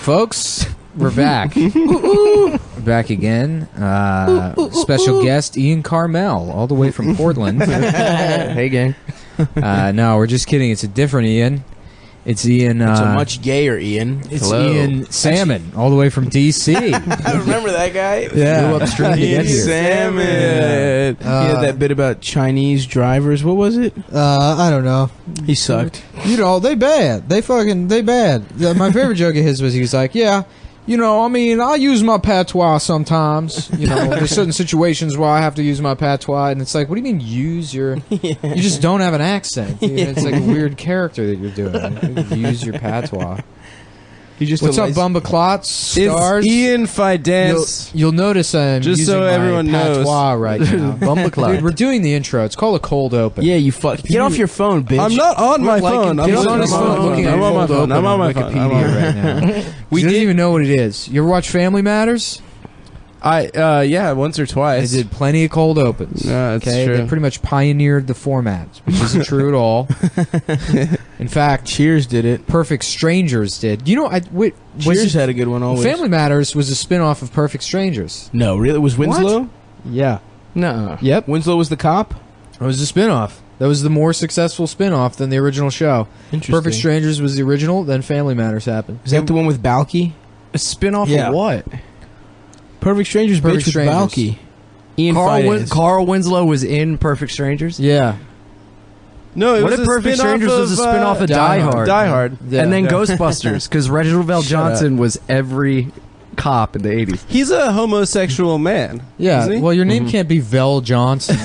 folks. We're back. We're back again. Special guest Ian Carmel, all the way from Portland. Hey, gang. No, we're just kidding. It's a different Ian. It's Ian. It's a much gayer Ian. It's Ian Salmon, all the way from D.C. I remember that guy. Yeah. Ian Salmon. Yeah. He had that bit about Chinese drivers. What was it? I don't know. He sucked. You know, they bad. They bad. My favorite joke of his was he was like, yeah, you know, I mean, I use my patois sometimes. You know, there's certain situations where I have to use my patois, and it's like, what do you mean use your... You just don't have an accent. Dude. It's like a weird character that you're doing. Use your patois. What's up, Bumba Clots? Stars? It's Ian Fidance. You'll notice I'm just using so everyone my knows. patois right now. Bumba Clot. Dude, we're doing the intro. It's called a cold open. Yeah, you fuck. Get off your phone, bitch. I'm not on my phone. He's on his phone looking at I'm on my cold phone. open I'm on on my phone. Wikipedia right now. We don't even know what it is. You ever watch Family Matters? Yeah, once or twice. They did plenty of cold opens. Yeah, that's true. They pretty much pioneered the format, which isn't true at all. In fact, Cheers did it. Perfect Strangers did. You know, Cheers had a good one always. Family Matters was a spin-off of Perfect Strangers. No, really? It was Winslow? Yeah. No. Yep. Winslow was the cop? It was a spin-off. That was the more successful spin-off than the original show. Interesting. Perfect Strangers was the original, then Family Matters happened. Is that the one with Balky? A spin-off Yeah. of what? Perfect Strangers, Perfect bitch, with Strangers. Balky. Ian Fidance. Carl Winslow was in Perfect Strangers? Yeah. No, it What was if a Perfect spin-off Strangers was a spin-off of Die Hard? Die Hard. Yeah. And then Yeah. Ghostbusters, because Reginald Vell Johnson was every cop in the 80s. He's a homosexual man. Yeah, isn't he? well, your name can't be Vel Johnson.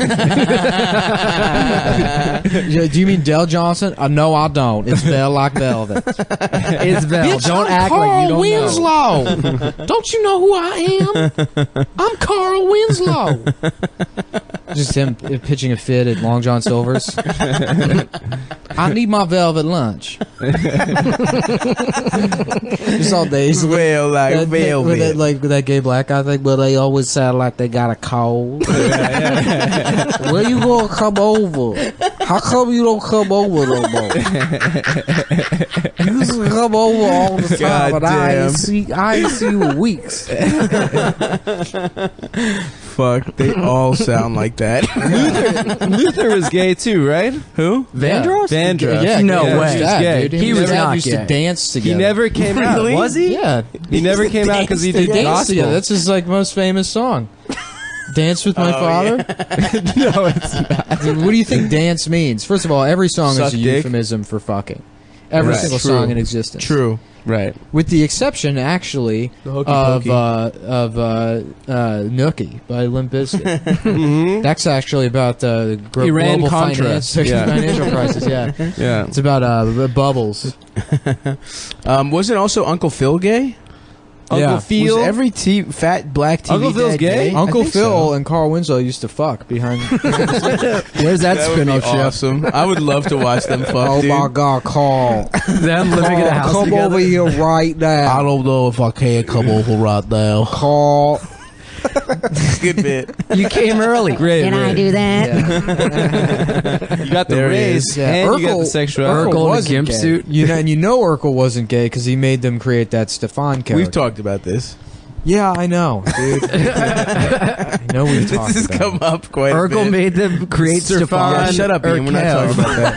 Do you mean Del Johnson? No, I don't. It's Vel like velvet. It's Vell. Bitch, Don't I'm act Carl like you don't Winslow. know. Don't you know who I am? I'm Carl Winslow. Just him pitching a fit at Long John Silver's. I need my velvet lunch. Just all days. Well, like, With that gay black guy thing, but they always sound like they got a cold. Where you gonna come over? How come you don't come over no more? You used to come over all the time, but I ain't see you in weeks. Fuck, they all sound like that. Luther was gay too, right? Who? Vandross? Vandross. Yeah, No yeah, way. he was gay. He was not used gay. to dance He together. never came out. Really? Was he? Yeah, He never came out because he they did danced gospel. together. That's his like most famous song. Dance with my father. No, it's not. Dude, what do you think dance means? First of all, every song Suck is a dick. euphemism for fucking. Every Right. single True. song in existence. True. Right. With the exception, actually, The Hokey of Pokey. Nookie by Limp Bizkit. Mm-hmm. That's actually about the Iran global Contra. financial crisis. Yeah, Yeah. it's about bubbles. Wasn't also Uncle Phil gay? Uncle Phil. Was every fat black TV Uncle Phil's dad gay? Uncle I think Phil so. and Carl Winslow used to fuck behind. Where's that, That would be spin-off show? awesome. I would love to watch them fuck, Oh dude. my God, Carl! Them living in a house Come together? over here right now, don't know if I can come over right now. Carl. Good bit. You came early. Great. Can I do that? You got the There he raise is. Yeah, and you got the Urkel sexuality. Urkel in a wasn't gimp gay. suit. And you know Urkel wasn't gay because he made them create that Stefan character. We've talked about this. Yeah, I know, dude. I know we've talked This has about come it. up quite a Urkel bit. made them create Stefan. Yeah, shut up, Ian. We're not Urkel. talking about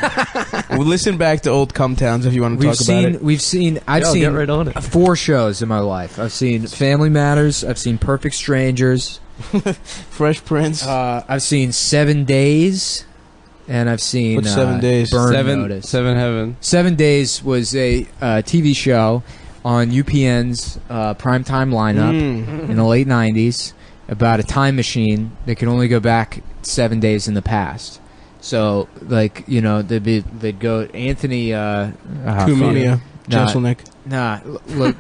that. We'll listen back to old cum towns if you want to talk about it. I've Yo, seen get right on it. 4 shows in my life. I've seen Family Matters. I've seen Perfect Strangers. Fresh Prince. I've seen 7 Days, and I've seen What's 7 Days? Burn Notice. Seven Heaven. 7 Days was a TV show on UPN's primetime lineup in the late 90s about a time machine that could only go back 7 days in the past. So, like, you know, they'd go Anthony Cumia. Jeselnik.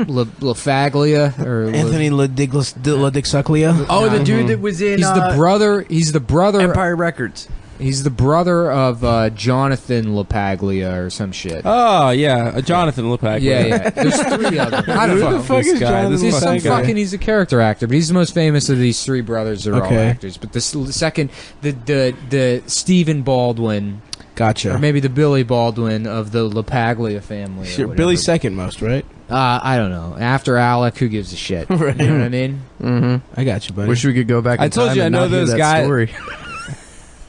LaFaglia or Anthony Ladixuclia. Oh, the dude that was in He's the brother. He's the brother. Empire Records. He's the brother of Jonathan LaPaglia or some shit. Oh yeah, Jonathan LePac. Yeah. There's 3 of them. I don't Who know. the fuck is Jonathan He's some LaPaglia? he's a character actor, but he's the most famous of these 3 brothers that are all Okay. actors. But the second, the Stephen Baldwin, Gotcha. or maybe the Billy Baldwin of the LaPaglia family. or Sure, whatever. Billy's second most, right? I don't know. After Alec, who gives a shit? Right. You know what I mean? Mm-hmm. I got you, buddy. Wish we could go back. I in told time you I and know not hear those that guys- story.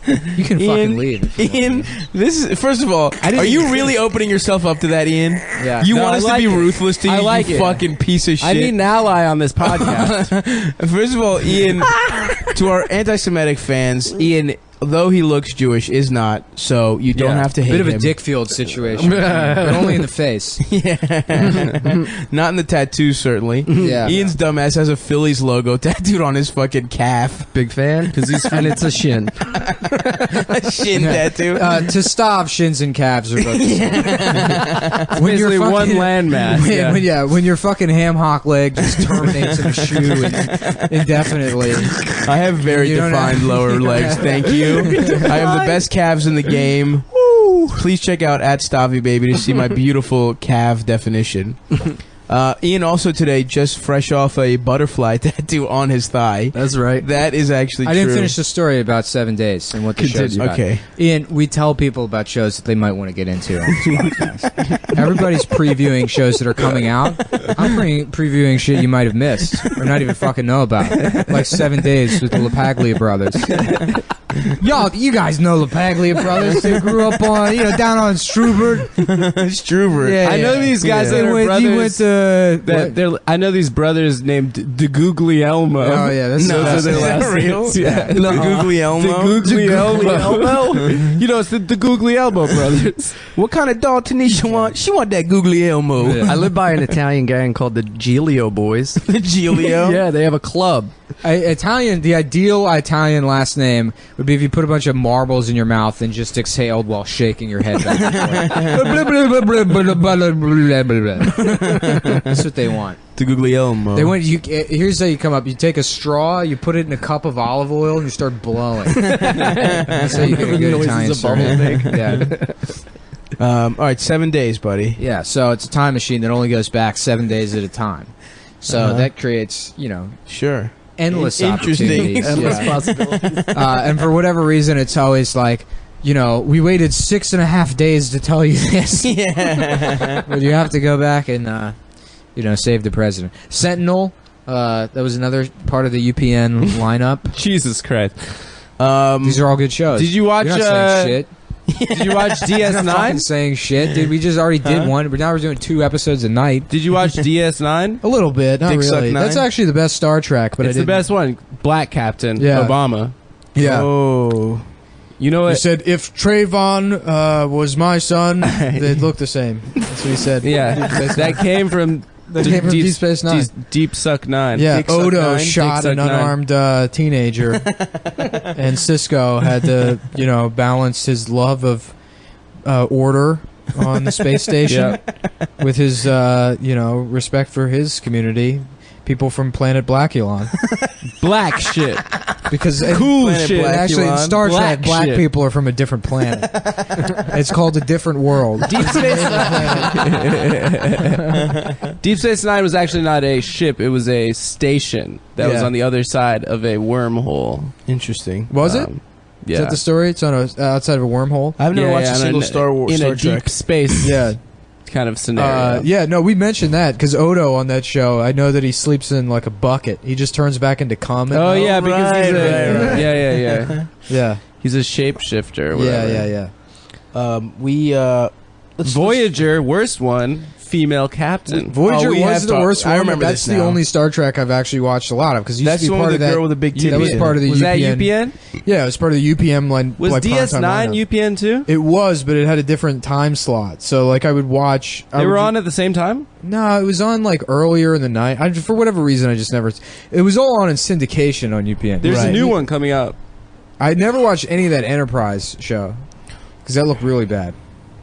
You can fucking leave. if you want. Ian, this is first of all. Are you really opening yourself up to that, Ian? Yeah. You No, want I us like to be it. ruthless to you? I like you it. fucking piece of shit. I need an ally on this podcast. First of all, Ian, to our anti-Semitic fans, Ian, though he looks Jewish, is not. So you don't have to hate Bit of him. a Dickfield situation, but only in the face. Not in the tattoos, certainly. Yeah. Ian's dumbass has a Phillies logo tattooed on his fucking calf. Big fan because and it's a shin. A shin tattoo. To stop, shins and calves are both the same. When Basically you're one fucking- landmass. when your fucking ham hock leg just terminates in a shoe indefinitely. I have very You don't defined have- lower legs. Thank you. I have the best calves in the game. Please check out @StaviBaby to see my beautiful calf definition. Ian also today just fresh off a butterfly tattoo on his thigh. That's right. That is actually I true. didn't finish the story about 7 days and what the show's about. Okay. Ian, we tell people about shows that they might want to get into on this podcast. Everybody's previewing shows that are coming out. I'm previewing shit you might have missed or not even fucking know about. Like 7 Days with the LaPaglia brothers. Y'all, you guys know LaPaglia brothers. They grew up on, down on Strubert. Struber. Yeah, I know yeah. these guys that He are went brothers. to... That they're, I know these brothers named the Guglielmo. Oh, yeah, that's No, that's is that last real? names. Yeah. The Guglielmo. The Guglielmo. You know, it's the Guglielmo brothers. What kind of dog Tanisha want? She want that Guglielmo. I live by an Italian gang called the Giglio Boys. The Giglio. Yeah, they have a club. The ideal Italian last name would be if you put a bunch of marbles in your mouth and just exhaled while shaking your head back and forth. That's what they want. The Guglielmo. They want you. Here's how you come up. You take a straw, you put it in a cup of olive oil, and you start blowing. That's how you get a good Noises Italian a story. bubble Yeah, All right, 7 days, buddy. yeah. So it's a time machine that only goes back 7 days at a time. So that creates, Sure. endless Interesting. opportunities. Endless Yeah. possibilities. And for whatever reason, it's always like, we waited 6.5 days to tell you this. Yeah. But you have to go back and, save the president. Sentinel, that was another part of the UPN lineup. Jesus Christ. These are all good shows. Did you watch? You're not saying shit. Did you watch You're not fucking DS9? saying shit, dude. We just already did one, but now we're doing 2 episodes a night. Did you watch DS9? A little bit, not Dick Suck really. 9? That's actually the best Star Trek, but It's the best one. Black Captain Yeah. Obama. Yeah. Oh. You know He what? said, if Trayvon was my son, they'd look the same. That's what he said. Yeah, that came from That came from Deep Space Nine. Deep Suck 9. Yeah, Dick Suck Odo 9, shot Dick an Suck 9. unarmed teenager, and Cisco had to, balance his love of order on the space station with his, respect for his community, people from Planet Blackulon. Black shit. Because Cool Planet shit. actually, in Blackulon. Star Trek, Black black shit. people are from a different planet. It's called a different world. Deep Space Deep Space Nine was actually not a ship. It was a station that was Yeah. on the other side of a wormhole. Interesting. Was it? Yeah. Is that the story? It's on outside of a wormhole. I've never watched a in single Star Wars, in Star a Trek. deep space Yeah. kind of scenario. No, we mentioned that because Odo on that show, I know that he sleeps in like a bucket. He just turns back into cum. Oh yeah, because right, he's right. yeah. yeah, He's a shapeshifter. Or whatever. yeah. Voyager, worst one, female captain. Voyager we was have the talked- worst I one. remember That's this the now. only Star Trek I've actually watched a lot of because it used That's to the be one part with of the that. girl with the big That was titties. part of the was that UPN. UPN? Yeah, it was part of the UPN line. Was like, DS9 primetime lineup. UPN too? It was, but it had a different time slot. So like I would watch. They were on at the same time? No, it was on like earlier in the night. For whatever reason, I just never. It was all on in syndication on UPN. There's a Right. new one coming up. I never watched any of that Enterprise show because that looked really bad.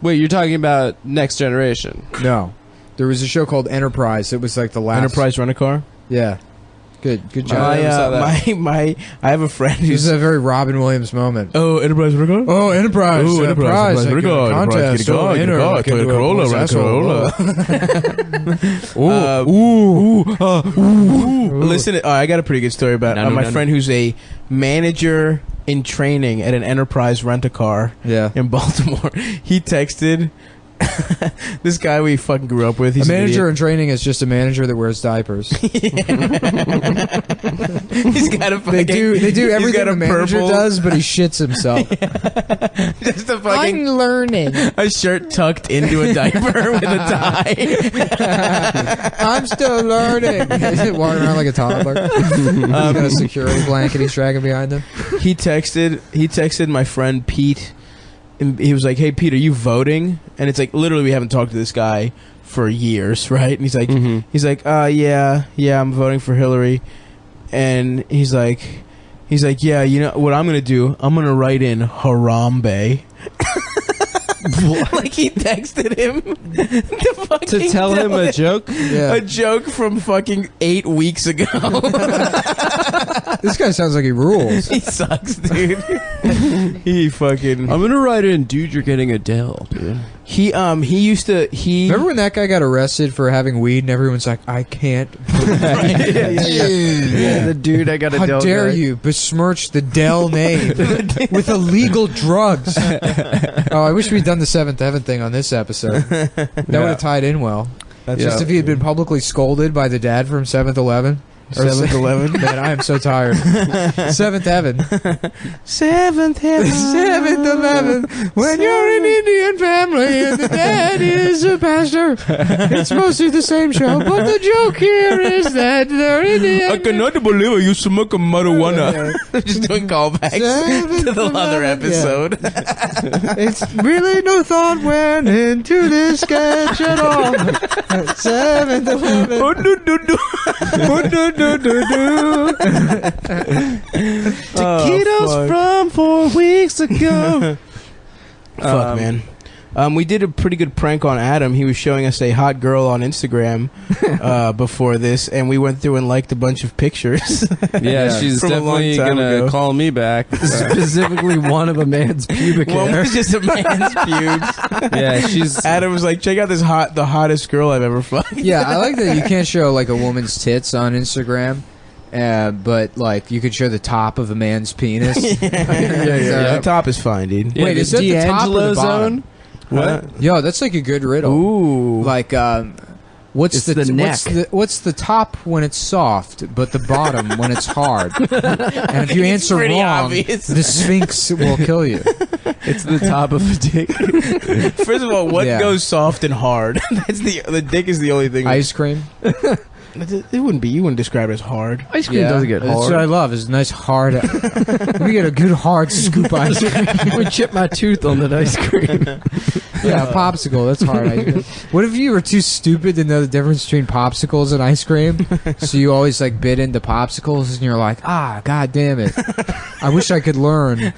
Wait, you're talking about Next Generation? No, there was a show called Enterprise. It was like the last Enterprise Rent a Car. Yeah, good job. I never saw that. I have a friend This who's is a very Robin Williams moment. oh Enterprise Rent a Car. Oh, Enterprise! Ooh, Enterprise! Enterprise, Like, Enterprise, contest, get a car, so get a enter, car, like, Toyota into a Corolla, boss asshole. Listen, I got a pretty good story about my no. friend who's a manager in training at an Enterprise Rent a Car Yeah. in Baltimore. He texted This guy we fucking grew up with. He's A manager an in training is just a manager that wears diapers. idiot. He's got a fucking. They do he's everything got a a manager purple- does, but he shits himself. Just a fucking learning. a shirt tucked into a diaper with a tie. I'm still learning. Walking around like a toddler. He's got a security blanket he's dragging behind him. He texted my friend Pete, and he was like, "Hey Pete, are you voting?" And it's like, literally, we haven't talked to this guy for years, right? And he's like, yeah, I'm voting for Hillary. And he's like, yeah, you know what I'm gonna do? I'm gonna write in Harambe. Like he texted him To tell him a joke? Yeah. a joke from fucking 8 weeks ago. This guy sounds like he rules. He sucks, dude. He fucking. I'm gonna write in, dude, you're getting Adele, dude. He used to. Remember when that guy got arrested for having weed and everyone's like, I can't. Yeah, the dude I got a How Dell dare guy. you besmirch the Dell name with illegal drugs? Oh, I wish we'd done the Seventh Heaven thing on this episode. That would have tied in well. That's Just if he had been publicly scolded by the dad from 7-Eleven. 7-Eleven. Man, I am so tired. Seventh Heaven. 7th Heaven. 7-Eleven. When you're an Indian family and the dad is a pastor, it's mostly the same show. But the joke here is that they're Indian. I cannot believe I used to smoke a marijuana. Just doing callbacks to the other episode. It's really no thought went into this sketch at all. 7-Eleven. Oh, do, do, do. Taquitos from 4 weeks ago. Fuck, man. We did a pretty good prank on Adam. He was showing us a hot girl on Instagram before this, and we went through and liked a bunch of pictures. Yeah, she's From a long definitely time gonna ago. call me back. Specifically one of a man's pubic One hair. was just a man's pubes. Yeah, she's. Adam was like, check out this the hottest girl I've ever fucked. Yeah, I like that you can't show like a woman's tits on Instagram, but like you could show the top of a man's penis. The top is fine, dude. Yeah, Wait, the is that the top or the D'Angelo bottom? zone? What? Yo, that's like a good riddle. Ooh. Like, what's It's the the neck. what's the top when it's soft, but the bottom when it's hard? And if you It's answer pretty wrong, obvious. the Sphinx will kill you. It's the top of a dick. First of all, what Yeah. goes soft and hard? That's the dick is the only thing. Ice cream. It wouldn't be. You wouldn't describe it as hard. Ice cream doesn't get That's what I hard. love. Is a nice hard. Let me get a good hard scoop ice cream. I would chip my tooth on that ice cream. Yeah, a popsicle. That's hard ice cream. What if you were too stupid to know the difference between popsicles and ice cream? So you always like bit into popsicles, and you're like, god damn it! I wish I could learn.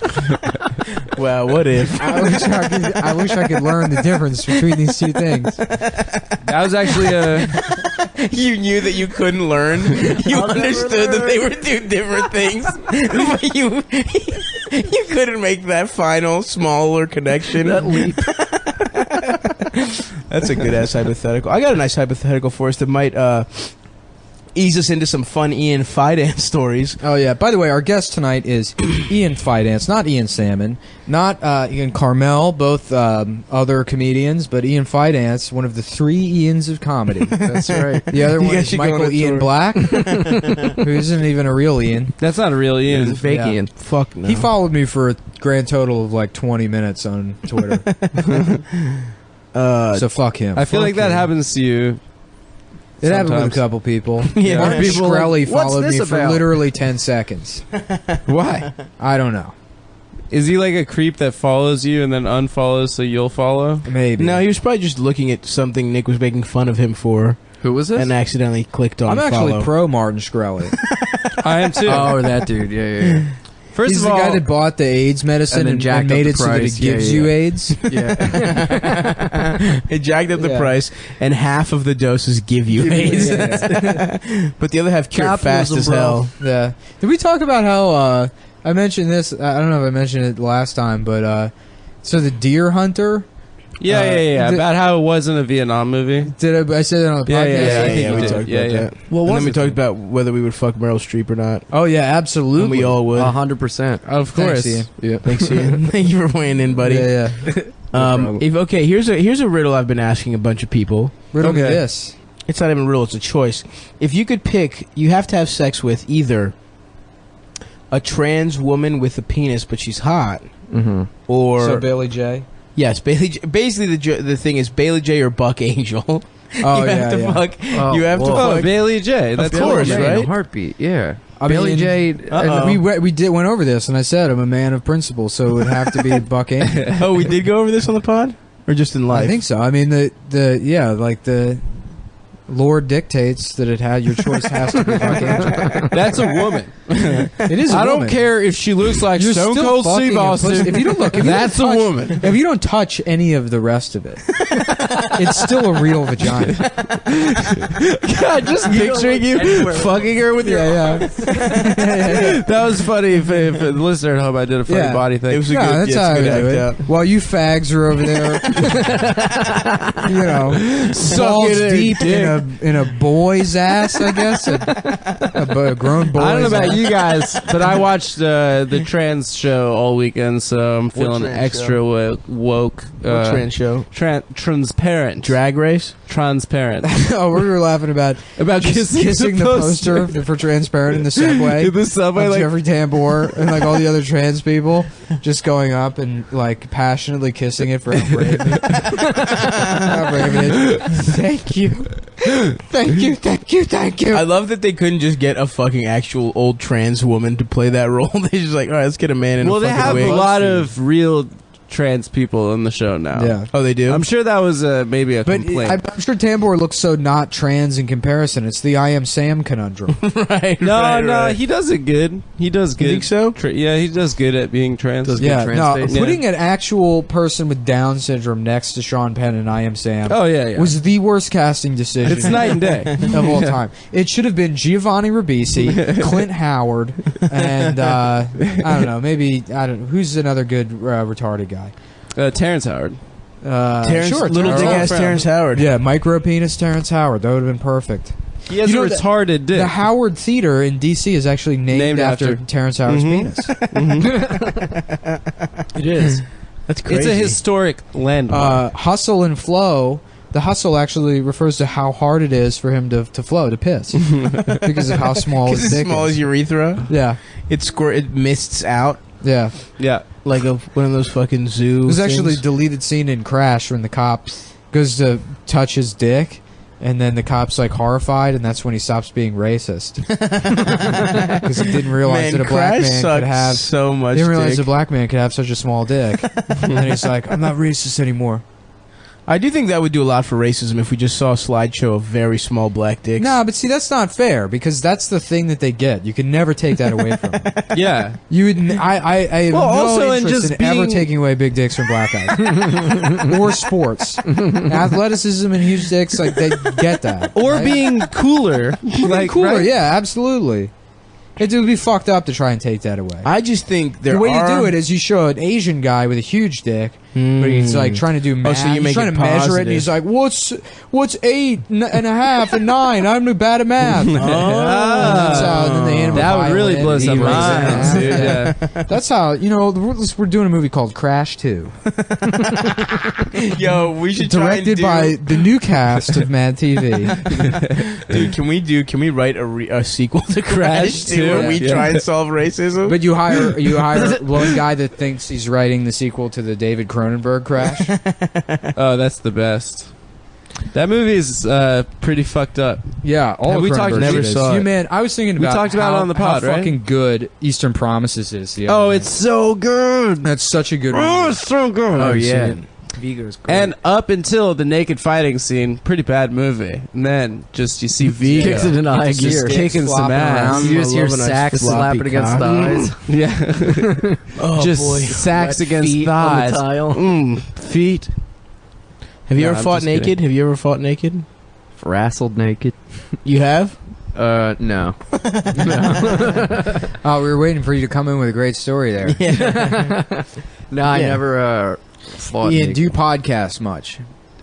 Well, what if? I wish I could learn the difference between these two things. That was actually a. You knew that you couldn't learn. You understood that they were two different things, but you couldn't make that final smaller connection. That leap. That's a good ass hypothetical. I got a nice hypothetical for us that might ease us into some fun Ian Fidance stories. Oh yeah. By the way, our guest tonight is Ian Fidance, not Ian Salmon, not Ian Carmel, both other comedians, but Ian Fidance, one of the 3 Ians of comedy. That's right. The other You one guys is should go on Michael a Ian tour. Black, who isn't even a real Ian. That's not a real It Ian. was fake Yeah. Ian. Fuck no. He followed me for a grand total of like 20 minutes on Twitter. So fuck him. I feel like that him. happens to you. It happened with a sometimes. couple people. Yeah. Martin People like, Shkreli "What's followed this me for about?" literally 10 seconds. Why? I don't know. Is he like a creep that follows you and then unfollows so you'll follow? Maybe. No, he was probably just looking at something Nick was making fun of him for, Who was this? and accidentally clicked on I'm actually follow. pro Martin Shkreli. I am too. Oh, that dude. Yeah. First He's of the all, guy that bought the AIDS medicine And then and jacked made up it the so that price. it gives Yeah, you yeah. AIDS. Yeah. It jacked up the Yeah. price, and half of the doses give you AIDS. But the other half cure fast Capitalism, as bro. hell. Yeah. Did we talk about how I mentioned this? I don't know if I mentioned it last time, but so the deer hunter. yeah, the- about how it wasn't a Vietnam movie. Did I say that on the Yeah, podcast? yeah, I I think think we you talked did. about Yeah, that. Well, And then we talked about whether we would fuck Meryl Streep or not. Oh yeah, absolutely. And we all would. 100%. Of Thanks, course. Ian. Yeah. Thanks, Ian. Thank you for weighing in, buddy. Yeah, yeah. Here's a riddle I've been asking a bunch of people. Riddle me Okay. this. It's not even a riddle, it's a choice. If you could pick, you have to have sex with either a trans woman with a penis but she's hot, Mm-hmm. or So Bailey J. yes, Bailey. Basically, the thing is Bailey J or Buck Angel. Oh, you yeah, have to yeah. fuck. Oh, you have to whoa. fuck. Bailey J. That's Of course, J in a right? heartbeat, yeah. I Billy mean, J. Uh-oh. We went over this, and I said I'm a man of principle, so it would have to be Buck Angel. Oh, we did go over this on the pod, or just in life? I think so. I mean, the Lord dictates that your choice has to be Buck Angel. That's a woman. It is. I don't woman. care if she looks like You're Stone still Cold fucking Steve a Austin. pussy. If you don't look, if you That's don't a touch- woman. If you don't touch any of the rest of it, it's still a real vagina. God, just picturing you fucking her with your. Yeah. That was funny. If the listener at home, I did a funny Yeah. body thing. It was a Yeah, good. that's it's how a I good do act it. out. While you fags are over there, balls it in, deep in a boy's ass. I guess a grown boy's. I don't know about ass. you guys, but I watched the trans show all weekend, so I'm feeling trans extra woke. Trans show. Transparent. Drag race. Transparent. Oh, we were laughing about Just kissing the poster for Transparent in the subway. In the subway, of like Jeffrey Tambor and like all the other trans people just going up and like passionately kissing it for how brave it. How brave it is. Thank you. Thank you. I love that they couldn't just get a fucking actual old trans woman to play that role. They just like, all right, let's get a man in well, a they fucking have wig. a lot of real trans people in the show now. Yeah. Oh, they do. I'm sure that was maybe a But complaint. I'm sure Tambor looks so not trans in comparison. It's the I Am Sam conundrum. right. No, he does it good. He does good. You think so? Yeah, he does good at being trans. Does Yeah, trans no, face. putting an actual person with Down syndrome next to Sean Penn and I Am Sam Oh yeah. was the worst casting decision It's night and day. of all time. It should have been Giovanni Ribisi, Clint Howard, and I don't know, who's another good retarded guy? Terrence Howard. Terrence, sure, little Terrence dick ass Howard. Terrence Howard. Yeah, micro penis Terrence Howard. That would have been perfect. He has You know, a retarded dick. The Howard Theater in D.C. is actually named after Terrence Howard's penis. It is. That's crazy. It's a historic landmark. Hustle and flow. The hustle actually refers to how hard it is for him to flow, to piss, because of how small his as dick small is. as urethra. Yeah, It mists out yeah. yeah. like one of those fucking zoo. There's actually a things. deleted scene in Crash when the cop goes to touch his dick, and then the cop's like horrified, and that's when he stops being racist because he didn't realize Man, that a black Crash man sucks could have. so much. Didn't realize dick. a black man could have such a small dick, and then he's like, "I'm not racist anymore." I do think that would do a lot for racism if we just saw a slideshow of very small black dicks. Nah, but see, that's not fair because that's the thing that they get. You can never take that away from them. Yeah. You would. I have Well, no also in interest just in ever being- taking away big dicks from black guys or sports, athleticism and huge dicks. Like they get that, Or right? being cooler. like cooler. right? Yeah, absolutely. It would be fucked up to try and take that away. I just think there The way are... you do it is you show an Asian guy with a huge dick, but he's like trying to do math. so you he's make trying it to measure it, and positive. he's like, "What's 8 and a half and 9? I'm bad at math." That's how, and then they hand him a That would really violin, blow and he some breaks it in minds, half. dude. Yeah. That's how we're doing a movie called Crash 2, Yo, we should try and directed do... by the new cast of Mad TV. Dude, can we write a sequel to Crash 2 2? where we Yeah. try and solve racism? But you hire one guy that thinks he's writing the sequel to the David Cronenberg Crash. Oh, that's the best. That movie is pretty fucked up. Yeah, all Have of we talked- Cronenberg never shit saw is. it. Man, I was thinking We about talked about it on the pod, how right? fucking good Eastern Promises is. The other Oh, night. it's so good. that's such a good movie. Oh, it's so good. Oh, I've yeah. seen it. Vigo's great. And up until the naked fighting scene, pretty bad movie. And then just you see Vigo Kicks it in high just gear. kicking some Flopping ass. around. you just I hear love a nice sacks floppy slapping against cock. thighs. Yeah, Oh, just boy. sacks Wet against feet thighs. on the tile. Feet. Have you No, ever I'm fought just naked? kidding. Have you ever fought naked? Wrestled naked. You have? No. Oh, we were waiting for you to come in with a great story there. No, I Yeah. never fought Ian, naked. do you podcast much?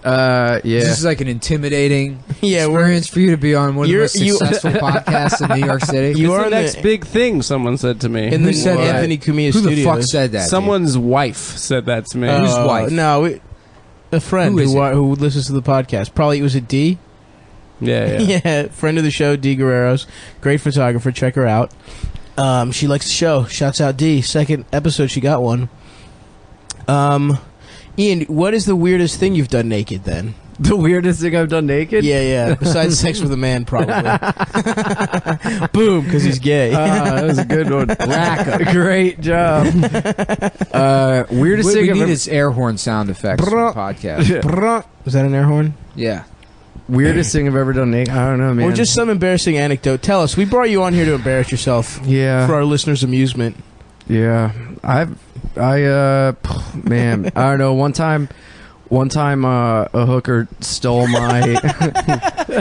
Yeah. This is like an intimidating Yeah, experience for you to be on one of the You're- most successful podcasts in New York City. You It's are the in next the- big thing. Someone said to me. in the Who said that? Anthony Cumia Who the studios. fuck said that? dude? Someone's wife said that to me. Whose wife? No, a friend Who is it? who listens to the podcast. Probably was it D? Yeah. Yeah, friend of the show, D Guerreros. Great photographer. Check her out. She likes the show. Shouts out D. Second episode, she got one. Ian, what is the weirdest thing you've done naked then? The weirdest thing I've done naked? Yeah. Besides sex with a man, probably. Boom, because he's gay. That was a good one. Rack. Great job. Weirdest What thing we I've need ever... is air horn sound effects for the podcast. Was that an air horn? Yeah. Weirdest thing I've ever done naked? I don't know, man. Or just some embarrassing anecdote. Tell us. We brought you on here to embarrass yourself Yeah. for our listeners' amusement. Yeah, man, I don't know. One time, a hooker stole my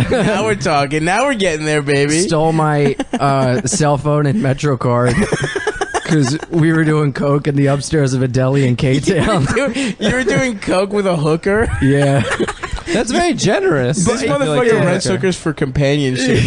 Now we're talking. Now we're getting there, baby. stole my cell phone and Metro card because we were doing coke in the upstairs of a deli in K-Town. You were doing coke with a hooker? Yeah, That's very generous. This I feel like motherfucker you're rents okay. hookers for companionship.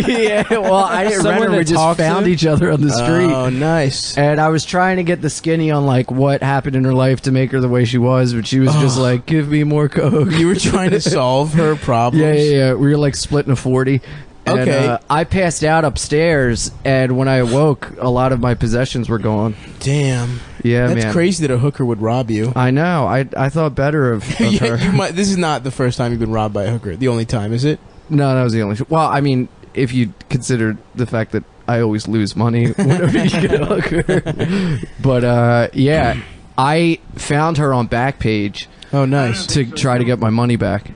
yeah. Well, I didn't Someone rent her. We to just talk found to? each other on the street. Oh, nice. And I was trying to get the skinny on like what happened in her life to make her the way she was, but she was just like, "Give me more coke." You were trying to solve her problems? Yeah. We were like splitting a 40. And, Okay. I passed out upstairs, and when I awoke, a lot of my possessions were gone. Damn. Yeah, That's man. crazy that a hooker would rob you. I know. I thought better of Yeah, her. this is not the first time you've been robbed by a hooker. The only time, is it? No, that was the only. Well, I mean, if you consider the fact that I always lose money whenever you get a hooker. But yeah, I found her on Backpage Oh, nice. to try to get my money back.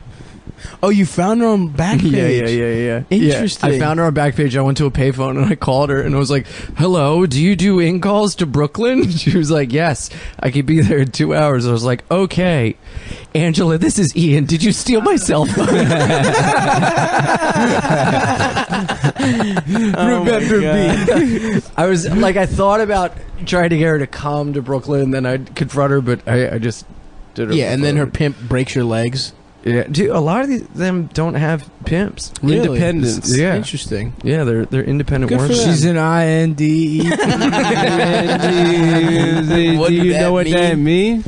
Oh, you found her on Backpage? Yeah. Interesting. I found her on Backpage. I went to a payphone and I called her and I was like, "Hello, do you do in-calls to Brooklyn?" She was like, "Yes, I could be there in 2 hours." I was like, "Okay, Angela, this is Ian. Did you steal my cell phone?" Remember me. I was like, I thought about trying to get her to come to Brooklyn, and then I'd confront her, but I just did her. Yeah, and then her pimp breaks your legs. Yeah, dude, a lot of them don't have pimps. Really? Independence. Yeah. Interesting. Yeah, they're independent Good for workers. them. She's an INDE. What Do did you that know what that mean?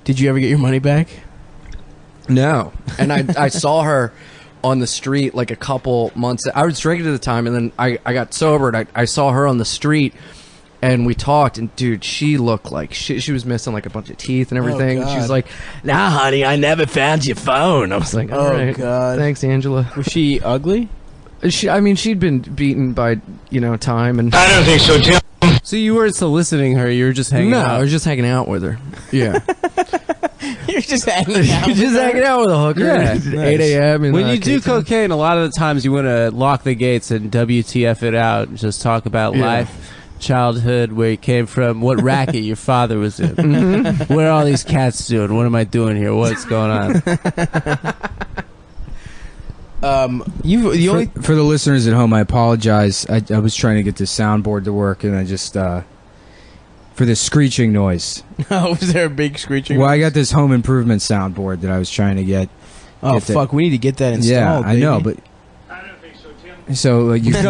Did you ever get your money back? No. And I saw her on the street like a couple months. I was drinking at the time, and then I got sober, and I saw her on the street, and we talked, and dude, she looked like she was missing like a bunch of teeth and everything. And she was God. like, "Nah, honey, I never found your phone." I was like, "All Oh, right, God. thanks, Angela." Was she ugly? She'd been beaten by time, and I don't think so, Tim. So you weren't soliciting her. You were just hanging no, out. I was just hanging out with her. Yeah, You're just hanging out. just hanging out with a hooker Yeah, at nice. 8 a.m. in, When you do K-Town. cocaine, a lot of the times you want to lock the gates and WTF it out and just talk about Yeah. life, childhood, where you came from, what racket your father was in. What are all these cats doing? What am I doing here? What's going on? For the listeners at home, I apologize. I was trying to get this soundboard to work, and I just for this screeching noise. Oh, was there a big screeching? Well, I got this home improvement soundboard that I was trying to get. Oh, get the- fuck. We need to get that installed. Yeah, I know, baby. but I don't think so, Tim. so you. Oh,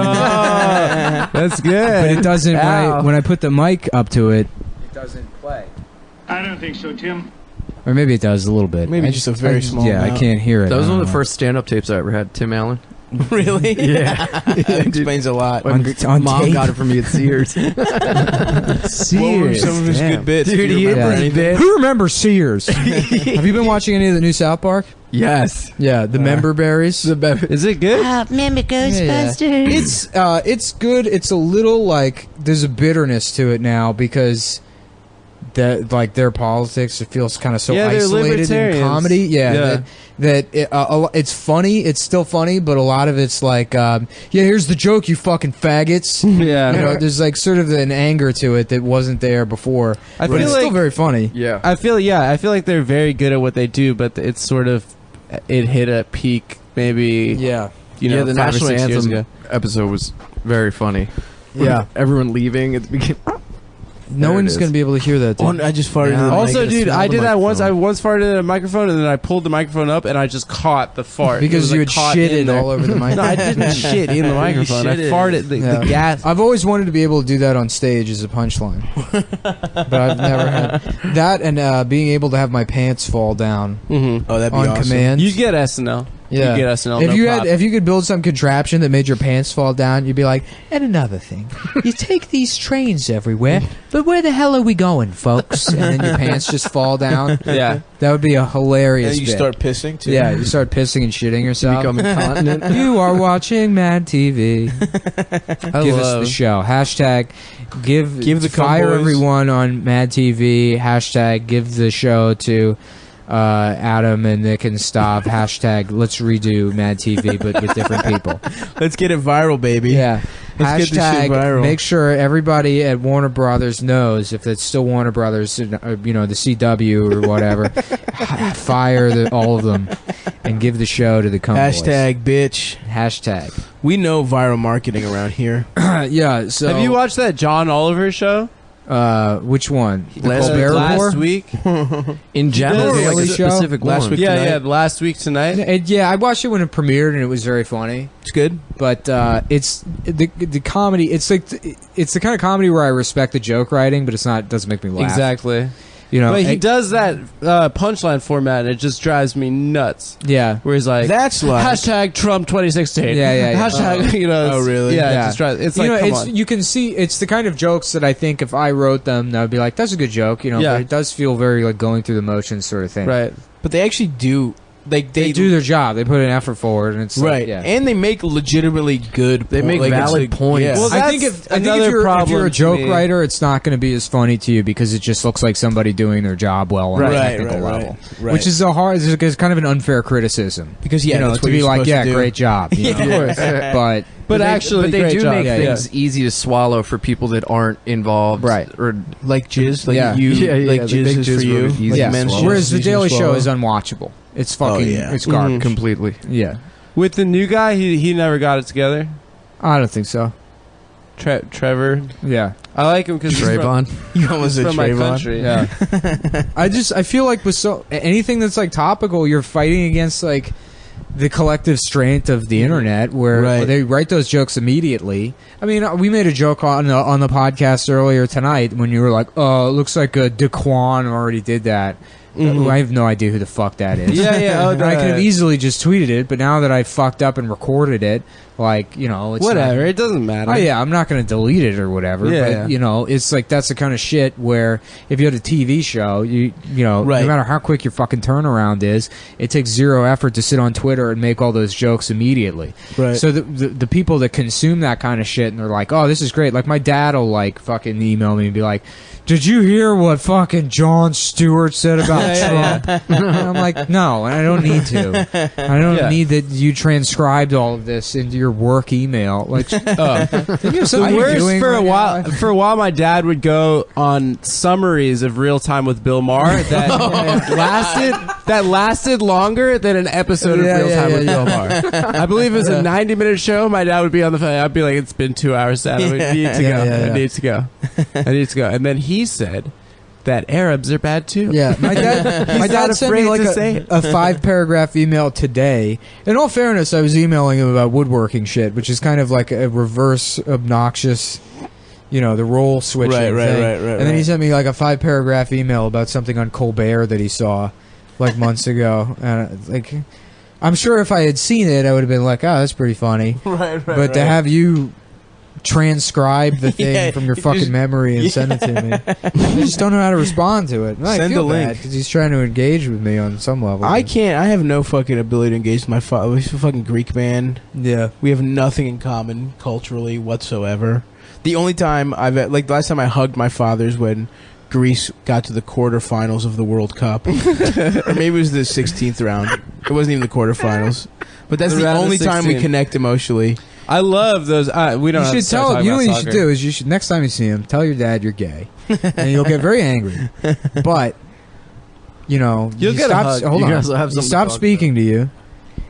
that's But good. it doesn't. Ow. When I put the mic up to it, it doesn't play. I don't think so, Tim. Or maybe it does a little bit. Maybe I just a very small Yeah, I amount. can't hear it. That was I one don't of the know. first stand-up tapes I ever had. Tim Allen. Really? Yeah. That explains a lot. On Mom tape? got it from me at Sears. What were Sears. some of his Damn. good bits? Dude, Do you he remember hit anything? this bit. Who remembers Sears? Have you been watching any of the new South Park? Yes. Yeah, the member berries. Is it good? Remember Ghostbusters? It's good. It's a little like there's a bitterness to it now because that like their politics, it feels kind of so Yeah, they're isolated in libertarians. comedy. Yeah, Yeah. that it's funny. It's still funny, but a lot of it's like, yeah, here's the joke, you fucking faggots. Yeah. You know, there's like sort of an anger to it that wasn't there before. I But feel it's like still very funny. Yeah. I feel like they're very good at what they do, but it's sort of it hit a peak maybe Yeah. Yeah, the 5 or national 6 years anthem ago. episode was very funny. Yeah. Everyone leaving at the beginning. No There it one's is. going to be able to hear that. Dude. I just farted into the Also, mic. dude, I the did that once. I microphone. once farted in a microphone, and then I pulled the microphone up, and I just caught the fart. It Because was, you like, had caught in shitted there. all over the mic. No, I didn't shit in the microphone. I shitted. farted the Yeah. gas. I've always wanted to be able to do that on stage as a punchline, but I've never had that. And being able to have my pants fall down Mm-hmm. Oh, that'd be on awesome. command. You get SNL. Yeah. You get SNL. If no you problem. if you could build some contraption that made your pants fall down, you'd be like, and another thing, you take these trains everywhere, but where the hell are we going, folks? And then your pants just fall down. yeah. That would be a hilarious. And you bit. start pissing too. Yeah, you start pissing and shitting yourself. Become incontinent. You are watching Mad TV. I Give us love. the show. Hashtag give the fire Cumboys. everyone on Mad TV. Hashtag give the show to Adam and Nick and Stav. Hashtag let's redo Mad TV but with different people. Let's get it viral, baby. Yeah. Let's get this shit Hashtag viral. make sure everybody at Warner Brothers knows, if it's still Warner Brothers, the CW or whatever, fire all of them and give the show to the Cumboys. Hashtag bitch. Hashtag. We know viral marketing around here. Yeah. So Have you watched that John Oliver show? which one? The Last Colbert last Report? week? In general, The or like Daily a Show? specific Last one. week. Yeah, Tonight? yeah. Last week tonight. Yeah, I watched it when it premiered and it was very funny. It's good. But it's the comedy. It's like it's the kind of comedy where I respect the joke writing, but it doesn't make me laugh. Exactly. You know, But he does that punchline format, and it just drives me nuts. Yeah. Where he's like, That's like hashtag Trump 2016. Yeah. Hashtag, Oh, really? Yeah, Yeah. It just drives. It's like, come it's on. you can see it's the kind of jokes that I think if I wrote them, I'd be like, that's a good joke. Yeah. But it does feel very like going through the motions sort of thing. Right. But they actually do. Like They do their job. They put an effort forward, and it's right, Like, yeah. and they make legitimately good. They make it's valid points. Yeah. Well, I think that's if I think another if you're problem a to joke me. writer, it's not going to be as funny to you because it just looks like somebody doing their job well on a technical level, right. which is it's kind of an unfair criticism. because yeah, that's what to be you're like, supposed yeah, to do. great job, you know? but But they great do job. make Yeah, things easy to swallow for people that aren't involved, Right. Or like jizz, like Yeah. you, Yeah, like they jizz make is jizz for you. really easy Like yeah. men's jizz Whereas is the easy to Daily Show swallow. is unwatchable. It's fucking yeah. it's garbage. completely. Yeah, With the new guy, he never got it together. I don't think so. Trevor. Yeah, I like him because Trayvon. You almost said from my Trayvon. country. yeah. I feel like with anything that's like topical, you're fighting against like the collective strength of the internet, where Right. they write those jokes immediately. I mean, we made a joke on the podcast earlier tonight when you were like, "Oh, it looks like Daquan already did that." I have no idea who the fuck that is. Yeah. Oh, And I could have easily just tweeted it, but now that I fucked up and recorded it, like, you know, it's Whatever. not- It doesn't matter. Oh yeah, I'm not going to delete it or whatever. Yeah, but yeah. you know, it's like that's the kind of shit where if you had a TV show, you know, Right. no matter how quick your fucking turnaround is, it takes zero effort to sit on Twitter and make all those jokes immediately. Right. So the people that consume that kind of shit and they're like, oh, this is great. Like my dad will like fucking email me and be like, did you hear what fucking Jon Stewart said about Trump? And I'm like, no, and I don't need to. I don't Yeah. need that you transcribed all of this into your work email. Like, Oh. you have The something you're worst doing for a right while. now? For a while, my dad would go on summaries of Real Time with Bill Maher that lasted longer than an episode of Yeah, Real yeah, Time yeah, with yeah. Bill Maher. I believe it was a 90-minute show. My dad would be on the phone. I'd be like, "It's been 2 hours, Dad. I need to Yeah, go. yeah, yeah. I need to go. I need to go." And then he said that Arabs are bad too. Yeah, my dad. my He's dad not sent me afraid like to say it. a 5-paragraph email today. In all fairness, I was emailing him about woodworking shit, which is kind of like a reverse obnoxious, you know, the role switching Right, thing. right. And then he sent me like a 5-paragraph email about something on Colbert that he saw like months ago, and like, I'm sure if I had seen it, I would have been like, oh, that's pretty funny. right. But to have you transcribe the thing Yeah, from your you fucking just- memory and send it to me, I just don't know how to respond to it. And I Send feel a link. because he's trying to engage with me on some level. I can't. I have no fucking ability to engage with my father. He's a fucking Greek man. Yeah. We have nothing in common culturally whatsoever. The only time like the last time I hugged my father is when Greece got to the quarterfinals of the World Cup, or maybe it was the 16th round. It wasn't even the quarterfinals, but that's The the round of only time we 16. connect emotionally. I love those. We don't. You have should to start tell him. talking You know about what you soccer. should do is you should next time you see him, tell your dad you're gay, and you'll get very angry. But you know, You'll he get a stops, hug. Hold You on, guys will have he something to stops talk speaking to you,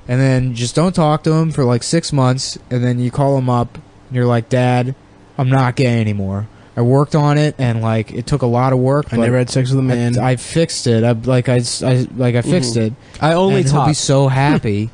and then just don't talk to him for like 6 months, and then you call him up, and you're like, Dad, I'm not gay anymore. I worked on it, and like it took a lot of work. I but never had sex with a man. I fixed it. I fixed it. I only And he'll be talk. so happy.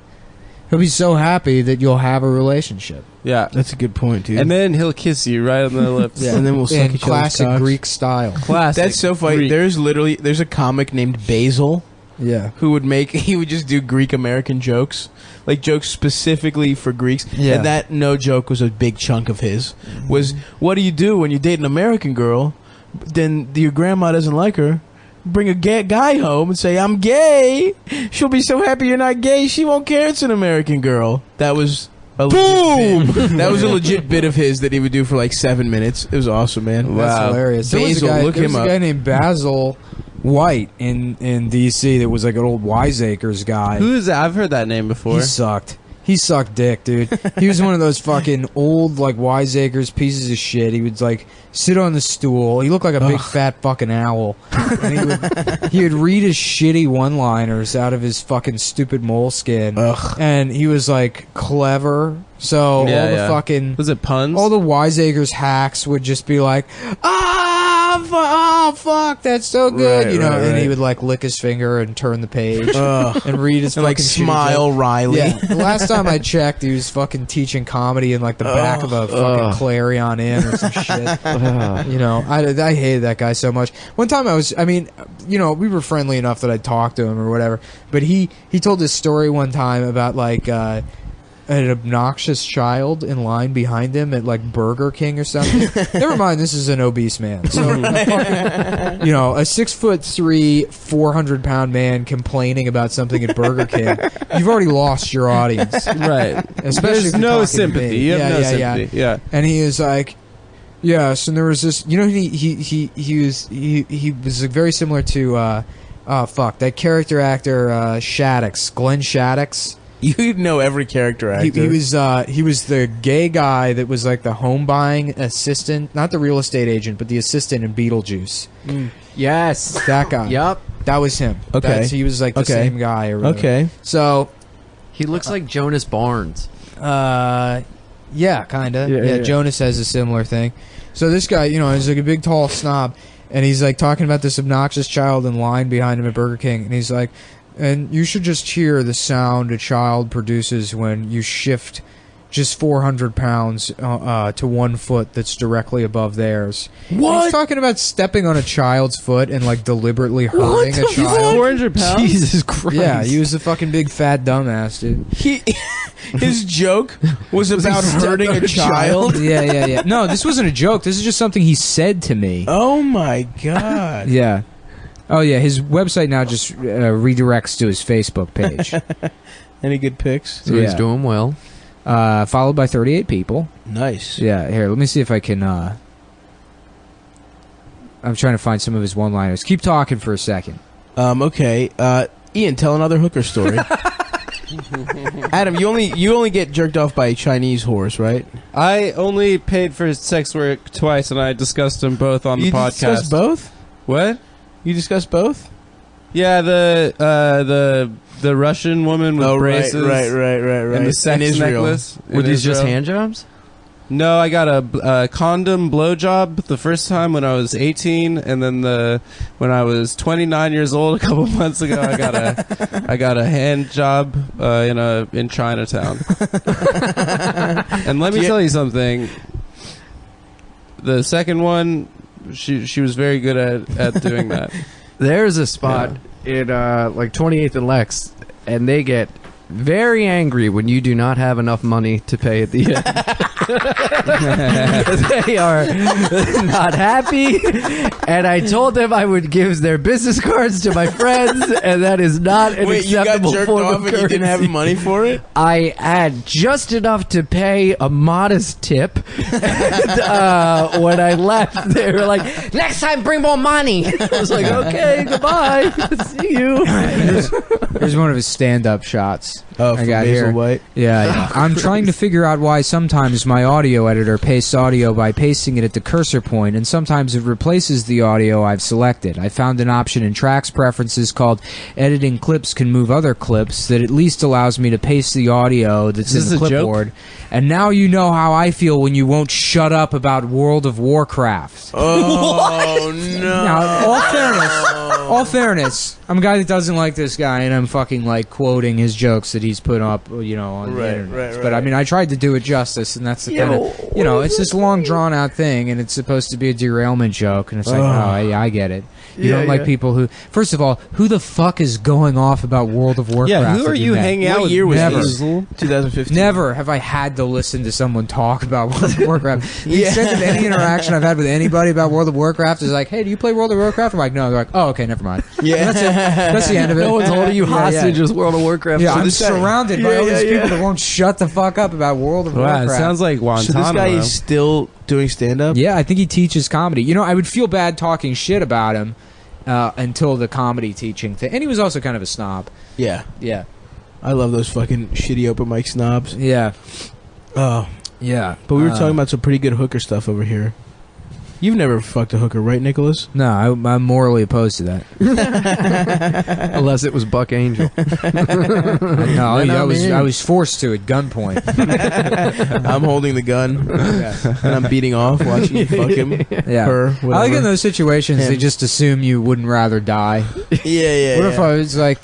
He'll be so happy that you'll have a relationship. Yeah. That's a good point, dude. And then he'll kiss you right on the lips. and then we'll suck In each other's classic cocks. Greek style. Classic. That's so funny. Greek. There's a comic named Basil Yeah. who would he would just do Greek American jokes, like jokes specifically for Greeks. Yeah. And that no joke was a big chunk of his. Was what do you do when you date an American girl, then your grandma doesn't like her? Bring a gay guy home and say, I'm gay. She'll be so happy you're not gay, she won't care it's an American girl. That was a legit bit. That was a legit bit of his that he would do for like 7 minutes. It was awesome, man. That's Wow. hilarious. Basil, look there him was up. a guy named Basil White in D.C. that was like an old Wiseacres guy. Who is that? I've heard that name before. He sucked. He sucked dick, dude. He was one of those fucking old, like, wiseacres pieces of shit. He would, like, sit on the stool. He looked like a big, fat fucking owl. And he would read his shitty one-liners out of his fucking stupid moleskin. Ugh. And he was, like, clever. So all the fucking... Was it puns? All the wiseacres hacks would just be like, oh, fuck, that's so good. Right, you know, right, and he right. would, like, lick his finger and turn the page Ugh. and read his And like fucking shitty smile, joke. Riley. Yeah, the last time I checked, he was fucking teaching comedy in like the back of a fucking Clarion Inn or some shit. You know, I hated that guy so much. One time we were friendly enough that I'd talk to him or whatever. But he told this story one time about like an obnoxious child in line behind him at like Burger King or something. Never mind, this is an obese man. So, fucking, you know, a 6'3", 400-pound man complaining about something at Burger King. You've already lost your audience, right. Especially if There's you're no talking to sympathy. me. You have no sympathy. Yeah. And he is like, yes, and there was this. You know, he was very similar to that character actor Shaddix, Glenn Shaddix. You know every character actor. He was the gay guy that was like the home buying assistant, not the real estate agent, but the assistant in Beetlejuice. Yes. That guy. Yup. That was him. Okay. He was like the Okay. same guy. Or whatever. Okay. So, He looks like Jonas Barnes. yeah, kind of. Yeah, Yeah, yeah. Jonas has a similar thing. So this guy, you know, is like a big, tall snob, and he's like talking about this obnoxious child in line behind him at Burger King, and he's like, and you should just hear the sound a child produces when you shift just 400 pounds to 1 foot that's directly above theirs. What? He's talking about stepping on a child's foot and like deliberately hurting a child. 400 pounds? Jesus Christ. Yeah, he was a fucking big fat dumbass, dude. His joke was about hurting a child. Yeah. No, this wasn't a joke. This is just something he said to me. Oh my god. Yeah. Oh yeah, his website now just redirects to his Facebook page. Any good pics? So he's doing well. Followed by 38 people. Nice. Yeah, here, let me see if I can I'm trying to find some of his one-liners. Keep talking for a second. Okay. Ian, tell another hooker story. Adam, you only get jerked off by Chinese whores, right? I only paid for his sex work twice, and I discussed them both on the You podcast. discussed both? What? You discussed both? Yeah, the Russian woman with braces. Right. And the sex in Israel. necklace. Were in these just Israel. hand jobs? No, I got a condom blowjob the first time when I was 18, and then when I was 29 years old a couple months ago, I got a hand job in Chinatown. And let me tell you something. The second one, she was very good at doing that. There's a spot in like 28th and Lex, and they get very angry when you do not have enough money to pay at the end. They are not happy, and I told them I would give their business cards to my friends, and that is not an Wait, you got acceptable jerked form off of and you didn't have currency. money for it? I had just enough to pay a modest tip. And, when I left, they were like, "Next time, bring more money." I was like, "Okay, goodbye, see you." Here's one of his stand-up shots. text Oh, I from got Basil here. White. Yeah. I'm trying to figure out why sometimes my audio editor pastes audio by pasting it at the cursor point, and sometimes it replaces the audio I've selected. I found an option in Tracks Preferences called Editing Clips Can Move Other Clips that at least allows me to paste the audio that's Is in this the a joke? clipboard. And now you know how I feel when you won't shut up about World of Warcraft. Oh no! Now, all fairness, I'm a guy that doesn't like this guy, and I'm fucking like quoting his jokes that he's put up, on the internet. But I mean, I tried to do it justice, and that's the kind of, it's this long drawn out thing, and it's supposed to be a derailment joke, and it's like, I get it. You don't like people who, first of all, who the fuck is going off about World of Warcraft? Yeah, who are that you met? hanging out What with? year was Never. this? 2015. Never have I had to listen to someone talk about World of Warcraft. The extent of any interaction I've had with anybody about World of Warcraft is like, hey, do you play World of Warcraft? I'm like, no. They're like, oh, okay, never mind. Yeah, And that's it. That's the end of it. No one's holding you hostage with World of Warcraft. Yeah, So I'm this guy- surrounded by all these people that won't shut the fuck up about World of Wow, it Warcraft. sounds like So Guantanamo. this guy is still doing stand-up. Yeah, I think he teaches comedy. I would feel bad talking shit about him until the comedy teaching thing. And he was also kind of a snob. Yeah, Yeah. I love those fucking shitty open mic snobs. Yeah. Oh, Yeah. but we were talking about some pretty good hooker stuff over here. You've never fucked a hooker, right, Nicholas? No, I'm morally opposed to that. Unless it was Buck Angel. No, I was forced to at gunpoint. I'm holding the gun and I'm beating off, watching you fuck him. Yeah. Her, I like whatever. in those situations they Him. just assume you wouldn't rather die. Yeah. What if I was like,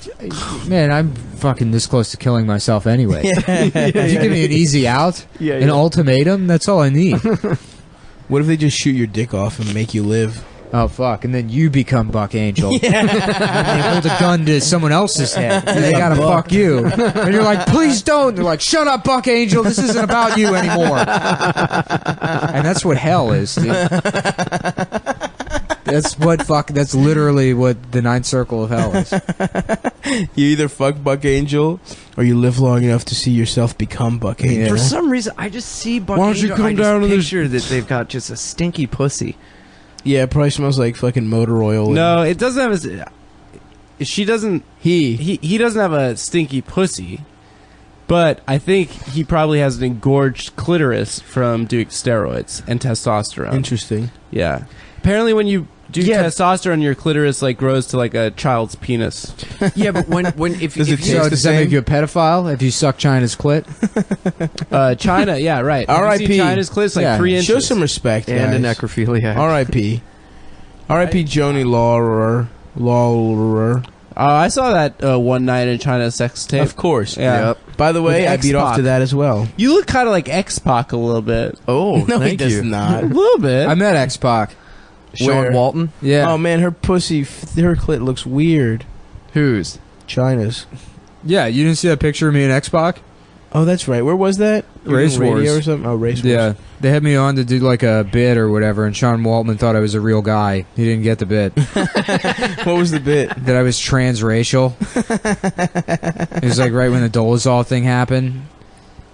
man, I'm fucking this close to killing myself anyway. If you give me an easy out, an ultimatum, that's all I need. What if they just shoot your dick off and make you live? Oh fuck! And then you become Buck Angel. And they hold a gun to someone else's head. And they gotta fuck you. And you're like, please don't. They're like, shut up, Buck Angel. This isn't about you anymore. And that's what hell is, dude. That's literally what the ninth circle of hell is. You either fuck Buck Angel or you live long enough to see yourself become Buck Angel. For some reason, I just see Buck Why don't you Angel. come I just down to the- picture that they've got just a stinky pussy. Yeah, it probably smells like fucking motor oil. No, it doesn't have she doesn't. He He doesn't have a stinky pussy, but I think he probably has an engorged clitoris from doing steroids and testosterone. Interesting. Yeah. Apparently, when you do Yeah. testosterone, your clitoris like grows to like a child's penis. Yeah, but when if Does it if taste you, the Does that same? make you a pedophile if you suck China's clit? China, yeah, right. Have you R.I.P. seen China's clit's like Yeah. 3 inches. Show some respect, and a guys. necrophiliac. R.I.P. R.I.P. Joni Lawler. I saw that one night in China sex tape. Of course. Yeah. Yep. By the way, With I beat off X-Pac. to that as well. You look kind of like X-Pac a little bit. Oh, No, he thank does you. A not. little bit. I met X-Pac. Sean Where? Walton. Yeah. Oh man, her pussy, her clit looks weird. Whose? China's. Yeah, you didn't see that picture of me and X-Pac? Oh, that's right. Where was that? Race Radio Wars. or something? Oh, Race Wars. Yeah. They had me on to do like a bit or whatever, and Sean Waltman thought I was a real guy. He didn't get the bit. What was the bit? That I was transracial. It was like right when the Dolezal thing happened.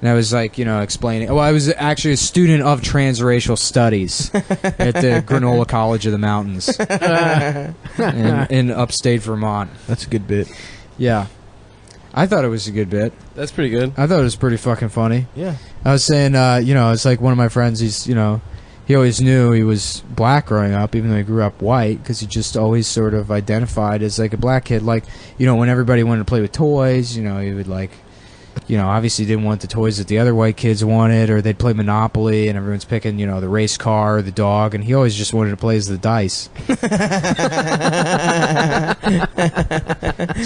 And I was like, explaining. Well, I was actually a student of transracial studies at the Granola College of the Mountains in upstate Vermont. That's a good bit. Yeah. I thought it was a good bit. That's pretty good. I thought it was pretty fucking funny. Yeah. I was saying, it's like one of my friends, he always knew he was black growing up, even though he grew up white, because he just always sort of identified as like a black kid. Like, when everybody wanted to play with toys, he would like, obviously didn't want the toys that the other white kids wanted, or they'd play Monopoly and everyone's picking, the race car or the dog, and he always just wanted to play as the dice.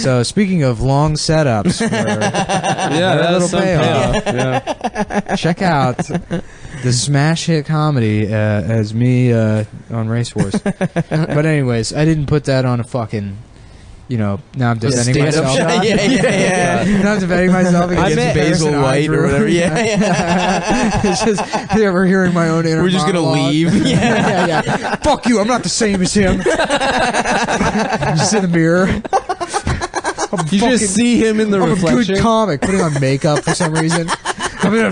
So speaking of long setups, for Yeah, a that's little some payoff. payoff. Yeah. Check out the smash hit comedy as me on Race Wars. But anyways, I didn't put that on a fucking, now I'm defending stand-up myself. shot? Yeah. Now I'm defending myself against Against Harrison Basil White or Andrew. whatever. Yeah. It's just we're hearing my own inner We're just gonna monologue. leave. Yeah. Fuck you, I'm not the same as him. Just in the mirror. You just see him in the I'm a reflection. good comic, putting on makeup for some reason. I mean,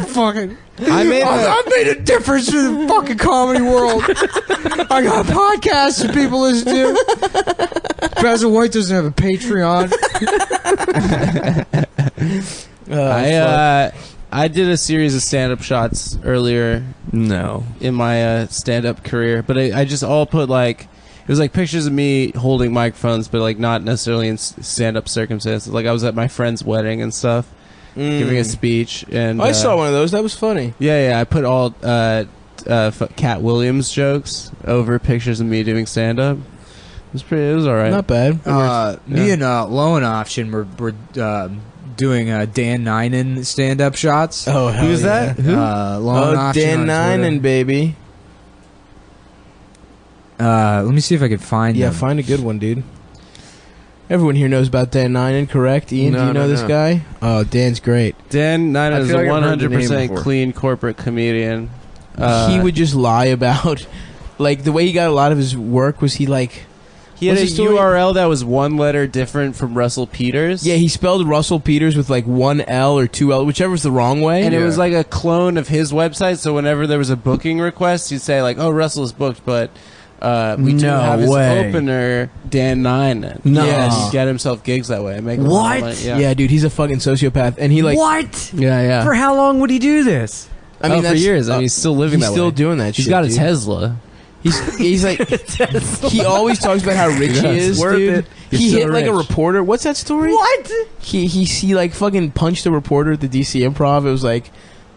I've made a difference in the fucking comedy world. I got podcasts that people listen to. Basil White doesn't have a Patreon. I did a series of stand-up shots earlier No. in my stand-up career, but I just all put like it was like pictures of me holding microphones, but like not necessarily in stand-up circumstances. Like I was at my friend's wedding and stuff, giving a speech, and I saw one of those. That was funny. Yeah, I put all Cat Williams jokes over pictures of me doing stand-up. It was all right. Not bad. Me and Low and Option were doing Dan Ninen stand-up shots. Oh, hell Who's yeah. that? Who? Low and Option Dan on Ninen, Twitter. baby. Let me see if I can find Yeah, them. find a good one, dude. Everyone here knows about Dan Ninen, correct? Ian, do No, you know no, this no. guy? Oh, Dan's great. Dan Ninen I is feel a like I've heard the name 100% before. clean corporate comedian. He would just lie about, like, the way he got a lot of his work was he, like... He had a What's the story? URL that was one letter different from Russell Peters. Yeah, he spelled Russell Peters with, like, one L or two L, whichever's the wrong way. And it was like a clone of his website, so whenever there was a booking request, he'd say like, "Oh, Russell's booked, but we do No have his way. opener, Dan Ninen." No. Yes. He'd get himself gigs that way. And make a lot of What? money. yeah. Yeah. Dude, he's a fucking sociopath. And he, like... What? Yeah, yeah. For how long would he do this? I mean, for that's- years. I mean, he's still living he's that still way. doing that shit, He's got a dude. Tesla. He's like... he always talks about how rich he is, Worth dude. it. He's He so hit, like, a rich. reporter. What's that story? What? He like fucking punched a reporter at the DC Improv. It was like,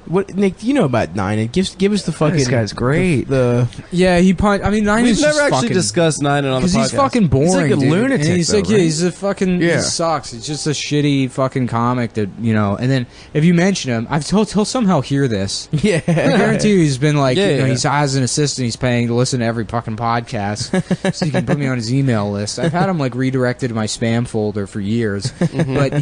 what, Nick? You know about Nine? Give us the fucking. This guy's great. The Yeah, he punched. I mean, Ninen's We've never just actually fucking, discussed Ninen on the because podcast. he's fucking boring. He's like a dude. lunatic, And he's though, like, yeah, right? he's a fucking. Yeah. He sucks. He's just a shitty fucking comic that And then if you mention him, he'll somehow hear this. yeah. I guarantee you, he's been like, Yeah, you know, yeah. he's has an assistant he's paying to listen to every fucking podcast, so he can put me on his email list. I've had him like redirected to my spam folder for years, but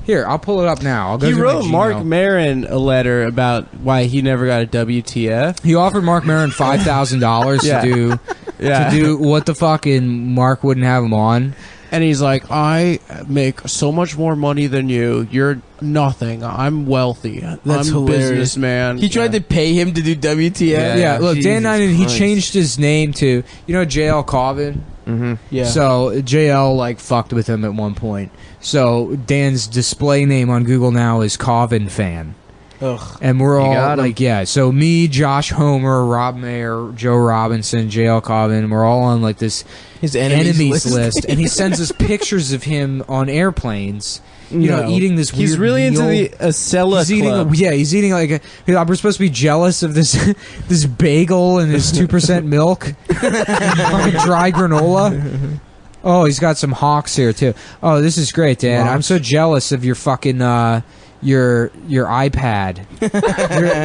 I'll pull it up now. I'll go He through my wrote Gmail. Mark Maron a letter about why he never got a WTF. He offered Mark Maron $5,000 Yeah. to do what the fucking Mark wouldn't have him on. And he's like, I make so much more money than you. You're nothing. I'm wealthy. That's I'm a hilarious. businessman. He tried to pay him to do WTF. Yeah, look, Jesus Dan Ninen, he Christ. changed his name to, JL Colvin. Mm-hmm. Yeah. So JL like fucked with him at one point. So Dan's display name on Google now is Colvin Fan. Ugh. And we're You all got him. like, yeah. So me, Josh Homer, Rob Mayer, Joe Robinson, JL Colvin, we're all on like this His enemies list. And he sends us pictures of him on airplanes, eating this weird He's really meal. into the Acela He's eating, Club. he's eating like we're supposed to be jealous of this this bagel and his 2% milk, fucking dry granola. Oh, he's got some Hawks here too. Oh, this is great, Dan. I'm so jealous of your fucking your iPad.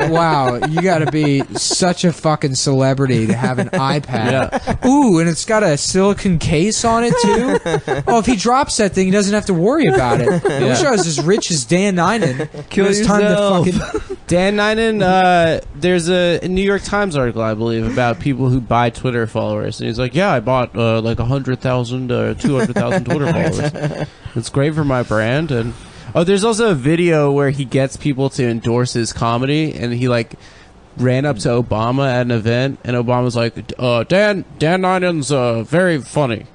Wow, you got to be such a fucking celebrity to have an iPad. Ooh, and it's got a silicone case on it too. Oh, if he drops that thing, he doesn't have to worry about it. I wish I was as rich as Dan Ninen. Kill It was time to yourself. fucking Dan Ninen, there's a New York Times article, I believe, about people who buy Twitter followers. And he's like, yeah, I bought like 100,000 or 200,000 Twitter followers. It's great for my brand. And there's also a video where he gets people to endorse his comedy, and he like ran up to Obama at an event, and Obama's like, Dan Ninen's very funny.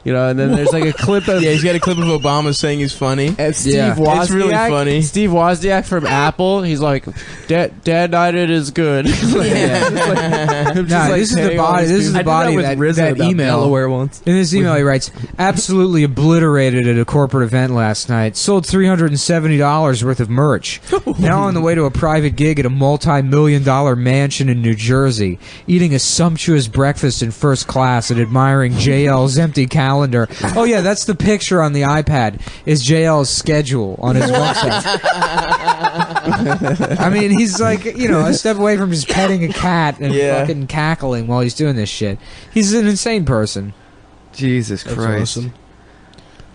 And then there's like a clip of Yeah, he's got a clip of Obama saying he's funny. and Steve Yeah. Wozniak. It's really funny. Steve Wozniak from Apple. He's like, Dan Ninen is good. Nah, this is the body. This is the body that email. once. In this email, he writes, absolutely obliterated at a corporate event last night. Sold $370 worth of merch. Now on the way to a private gig at a multi-million-dollar mansion in New Jersey. Eating a sumptuous breakfast in first class and admiring JL's empty calendar. Oh, yeah, that's the picture on the iPad. Is JL's schedule on his website. I mean, he's like, a step away from just petting a cat and Yeah. fucking cackling while he's doing this shit. He's an insane person. Jesus That's Christ. awesome.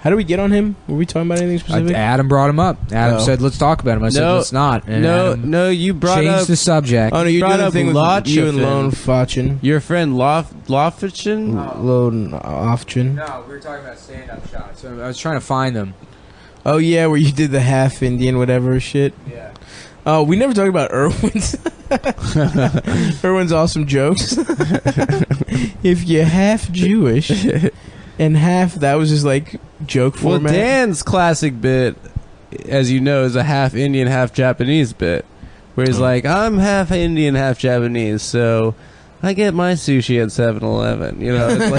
How do we get on him? Were we talking about anything specific? Adam brought him up. Adam Oh. said, "Let's talk about him." I said, No. "Let's not." And Adam No, you brought changed up the subject. Oh no, you brought doing the up thing with you and Lachifin. Lone Fachin. your friend Loffichin. Lone Offchin. No, we were talking about stand-up shots. So I was trying to find them. Oh yeah, where you did the half Indian whatever shit. Yeah. Oh, we never talked about Irwin's Irwin's awesome jokes. If you're half Jewish and half, that was his like joke Well, format. Dan's classic bit as you know, is a half Indian, half Japanese bit, where he's like, I'm half Indian, half Japanese, so I get my sushi at 7-Eleven. You know, it's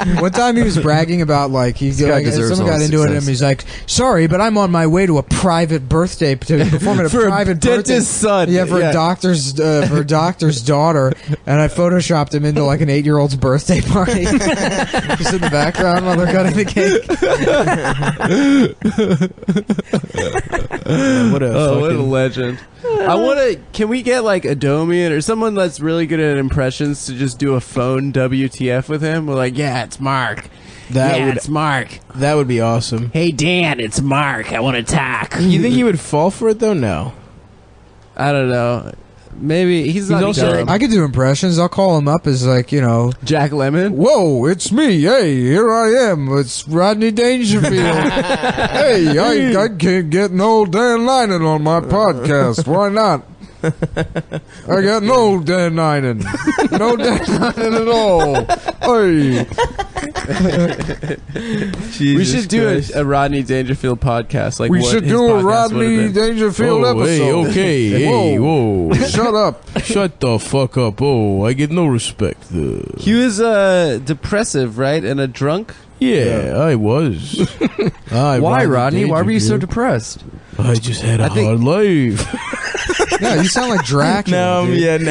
like One time he was bragging about like guy deserves someone all got the into it and success. he's like, "Sorry, but I'm on my way to a private birthday to perform at a for private a dentist's son. Yeah, for a doctor's daughter, and I photoshopped him into like an 8-year-old's birthday party, just in the background while they're cutting the cake. What a What a fucking... legend. I want to. Can we get like Adomian or someone that's really good at impressions to just do a phone WTF with him? We're like, yeah, it's Mark. That Mark. would be awesome. Hey Dan, it's Mark. I want to talk. You think he would fall for it though? No. I don't know. Maybe he's not also- dumb. I could do impressions. I'll call him up as like, Jack Lemmon. "Whoa, it's me. Hey, here I am. It's Rodney Dangerfield. Hey, I can't get no Dan Linen on my podcast. Why not? I got no Dan Linen. No Dan Linen at all. Hey." We should do a Rodney Dangerfield podcast. Like We what should his do a podcast Rodney would've been. Dangerfield Oh, hey, episode. okay, hey, whoa. Shut up. Shut the fuck up. Oh, I get no respect. He was depressive, right, and a drunk. Yeah, I was. Why, Rodney? Why were you so depressed? I just had a I think- hard life. Yeah, you sound like Dracula. now I'm dude.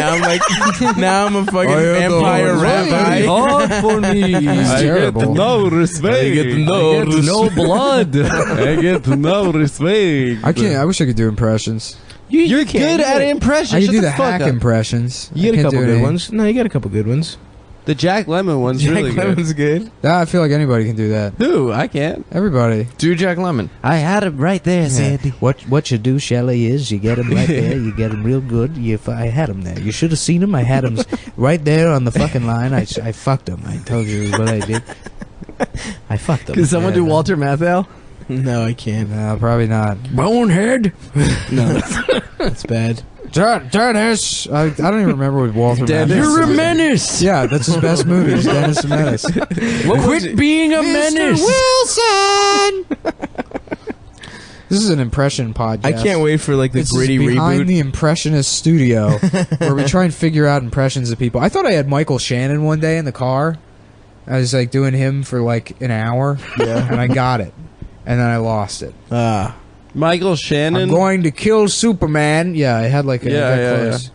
now I'm a fucking I had the vampire hard rabbi. Hard for me. He's terrible. no respect. I get no blood. I get no respect. I can't. I wish I could do impressions. You're good at impressions. I can Shut do the the fuck hack up. impressions. You I got a can't couple do good any- ones. No, you got a couple good ones. The Jack Lemmon one's Jack really good. Lemon's good. I feel like anybody can do that. Who? I can't. Everybody. Do Jack Lemmon. I had him right there, Sandy. What you do, Shelley, is you get him right there. You get him real good. I had him there. You should have seen him. I had him right there on the fucking line. I fucked him. I told you what I did. I fucked him. Can someone do Yeah. Walter Matthau? No, I can't. No, probably not. Bonehead. No, that's bad. Dennis. I don't even remember what Walter. Dennis. Matthau You're a said. menace. Yeah, that's his best movie. Is Dennis the Menace. Quit being a menace. Wilson. This is an impression podcast. I can't wait for like the This gritty is behind reboot. the impressionist studio where we try and figure out impressions of people. I thought I had Michael Shannon one day in the car. I was like doing him for like an hour, and I got it, and then I lost it. Michael Shannon. I'm going to kill Superman. Yeah, I had like a Yeah, close.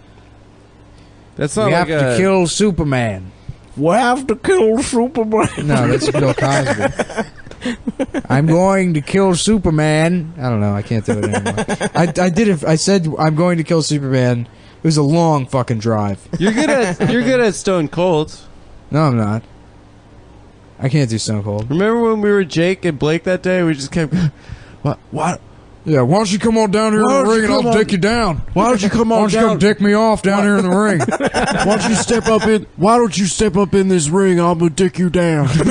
That's not We like have to kill Superman. We have to kill Superman. No, that's Bill Cosby. I'm going to kill Superman. I don't know. I can't do it anymore. I did it. I said I'm going to kill Superman. It was a long fucking drive. You're good at Stone Cold. No, I'm not. I can't do Stone Cold. Remember when we were Jake and Blake that day? We just kept. What? Yeah, why don't you come on down here in Why the don't you ring and come I'll on- dick you down? Why don't you come Why on don't you come down? dick me off down here in the ring? Why don't you step up in? Why don't you step up in this ring? I'm gonna dick you down. I'm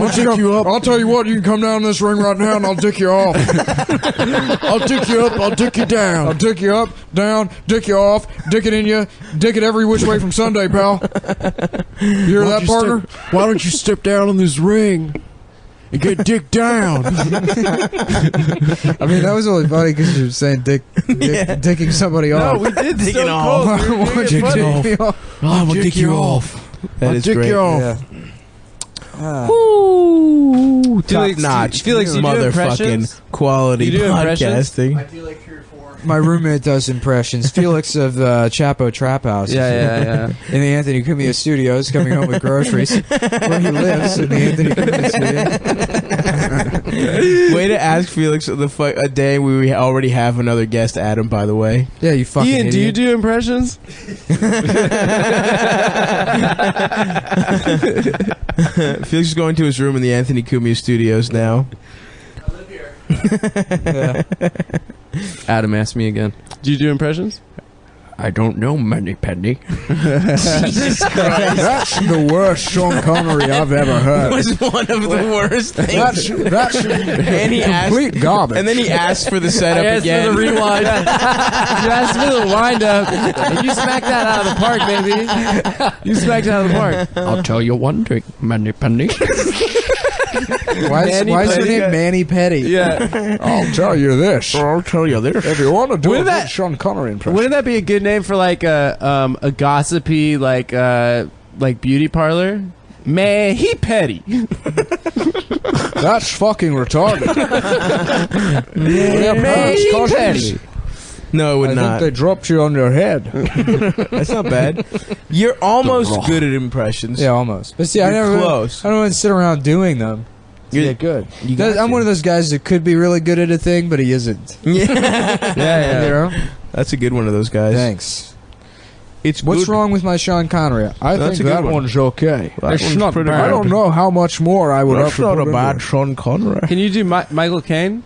gonna dick you up. I'll tell you what, you can come down this ring right now and I'll dick you off. I'll dick you up. I'll dick you I'll down. dick you up, down, dick you off, dick it in you, dick it every which way from Sunday, pal. You hear that, partner? Why don't you step down in this ring and get dick down? I mean, that was only funny because you were saying dicking somebody No, off. we did Dicking Stone off. Cold. We were Why doing would it you funny. dick me off? I'm gonna dick you off. That I'll is dick great. you off. Yeah. Ooh, Felix, top notch. Felix, you do impressions? motherfucking quality You do impressions? podcasting. My roommate does impressions. Felix of the Chapo Trap House. Yeah. In the Anthony Cumia Studios, coming home with groceries. Where he lives, in the Anthony Cumia Studio. Way to ask Felix a day we already have another guest, Adam. By the way, Yeah, you fucking Ian, idiot. do you do impressions? Felix is going to his room in the Anthony Cumia Studios now. Adam asked me again. Do you do impressions? I don't know, Money Penny. That's the worst Sean Connery I've ever heard. Was one of the worst things. That's And he asked, complete garbage. and then he asked for the setup again. rewind. You asked for the wind up. And you smacked that out of the park, baby. You smacked it out of the park. I'll tell you one thing, Money Penny. Why is Manny her Petty? name Manny Petty? Yeah. I'll tell you this. I'll tell you this. If you want to do Wouldn't a that- good Sean Connery impression, Wouldn't that be a good name for like a gossipy like beauty parlor? Manny Petty. that's fucking retarded. Manny Petty. No, it would I not. think they dropped you on your head. That's not bad. You're almost good at impressions. Yeah, almost. But see, I You're never. close. I don't want to sit around doing them. To You're- get good. You got I'm to. one of those guys that could be really good at a thing, but he isn't. Yeah. Yeah, You know? That's a good one of those guys. Thanks. It's What's good. wrong with my Sean Connery? I That's think a good that one. one's okay. That It's one's not pretty bad. I good. don't know how much more I would have That's to not put a in bad there. Sean Connery. Can you do Michael Caine?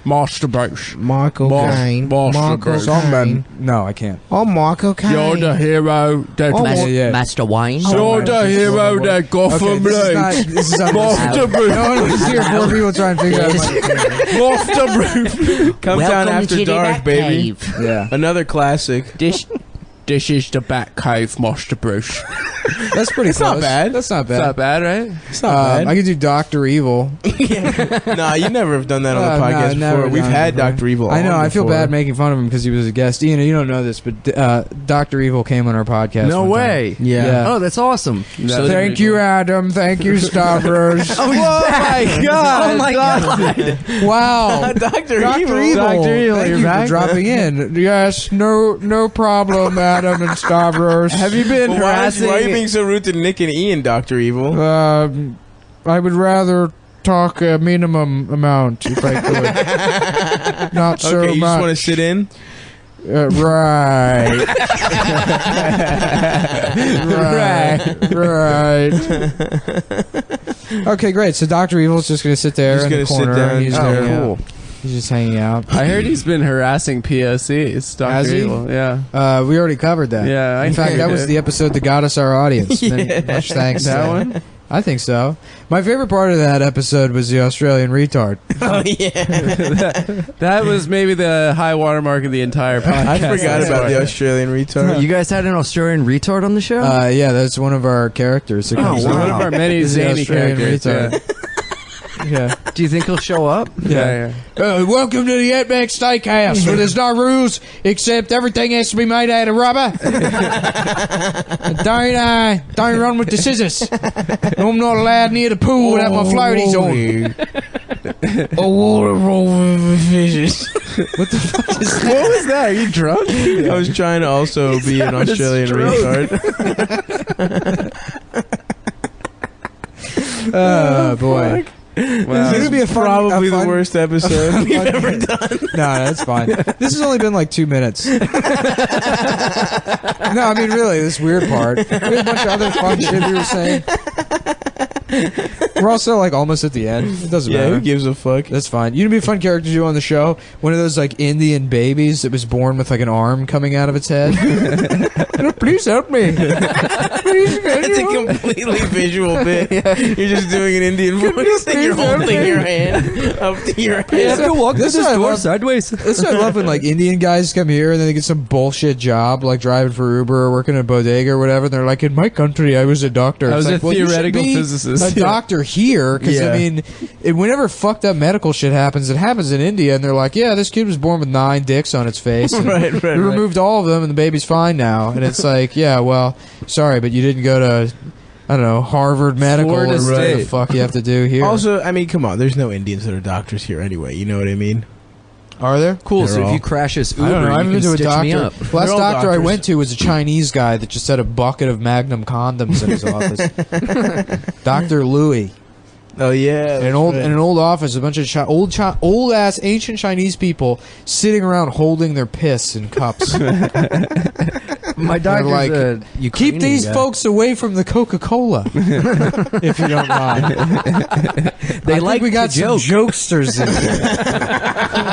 Masturbation. Michael Caine. Michael Some men. No, I can't. Oh, Michael Caine. You're the hero that yeah. Master Wine. You're the hero that Gotham Okay, this is not. Masturbation. No one wants to hear four people try and figure out. Masturbation. Come down Welcome after to the dark, baby. Batcave. Yeah, Another classic. This is the Batcave masturbation. that's pretty. It's close. not bad. That's not It's bad. not bad, right? It's not I could do Doctor Evil. bad. Nah, you never have done that on the No, podcast never before. We've done it had before. Dr. Evil I know. on I feel before. bad making fun of him because he was a guest. Ian, you don't know this, but Doctor Evil came on our podcast. No one time. way. Yeah. Yeah. Oh, that's awesome. So Thank you, Adam. Thank you, Stavros. Oh my god. Oh my god. Wow. Dr. Dr. Evil. Evil. Dr. Evil, Thank you're you back. for dropping in. Yes, no problem, Adam and Stavros. Have you been Well, why harassing? are you being so rude to Nick and Ian, Dr. Evil? I would rather talk a minimum amount if I could. Not so Okay, you just much. want to sit in? Right. right. Okay, great. So Dr. Evil's just going to sit there Just in the gonna sit corner. down. He's, Oh, there. cool. He's just hanging out. I heard he's been harassing POCs. Dr. Has he? Evil. Yeah. We already covered that. Yeah, I In fact, that was did. the episode that got us our audience. Yeah. Much thanks. That to one? I think so. My favorite part of that episode was the Australian retard. Oh, yeah. That was maybe the high watermark of the entire podcast. I forgot about the Australian retard. You guys had an Australian retard on the show? Yeah, that's one of our characters. Oh, One wow. of our many Is the zany Australian characters. retard. Yeah. Do you think he'll show up? Yeah. Welcome to the Outback Steakhouse, where there's no rules except everything has to be made out of rubber. Don't run with the scissors. I'm not allowed near the pool without my floaties on. A water roll with fishes. What the fuck is that? What was that? Are you drunk? I was trying to also be an Australian retard. Oh boy. Wow. This would be a fun, Probably a fun, the worst episode. we've ever done. No, that's fine. This has only been like 2 minutes. No, I mean really, this weird part. We had a bunch of other fun shit we were saying. We're also like almost at the end. It doesn't Yeah, matter. who gives a fuck? That's fine. You know, be a fun character to do on the show. One of those like Indian babies that was born with like an arm coming out of its head. Please help me. Please, It's a completely visual bit. You're just doing an Indian voice and you're holding your hand up to your head. This is what I love. sideways. This is what I love when like Indian guys come here and then they get some bullshit job like driving for Uber or working at a bodega or whatever. And they're like, in my country, I was a doctor. I was It's a like, well, you should theoretical be physicist. a doctor here because Yeah. I mean, whenever fucked up medical shit happens, it happens in India, and they're like, yeah, this kid was born with 9 dicks on its face. And Right, we removed all of them, and the baby's fine now. And it's like, yeah, well, sorry, but you didn't go to, I don't know, Harvard Medical Florida or whatever the State. fuck you have to do here. Also, I mean, come on. There's no Indians that are doctors here anyway. You know what I mean? are there? Cool. So They're if all- you crash this Uber, I don't know. I you haven't can been to a stitch me doctor. up. Last They're all doctor I doctors. went to was a Chinese guy that just had a bucket of Magnum condoms in his office. Dr. Louis. Oh, yeah. In an old office, a bunch of old ass ancient Chinese people sitting around holding their piss in cups. My doctor's like, a Keep Ukrainian these guy. folks away from the Coca-Cola, if you don't mind. They I like think we got to some joke. jokesters in here.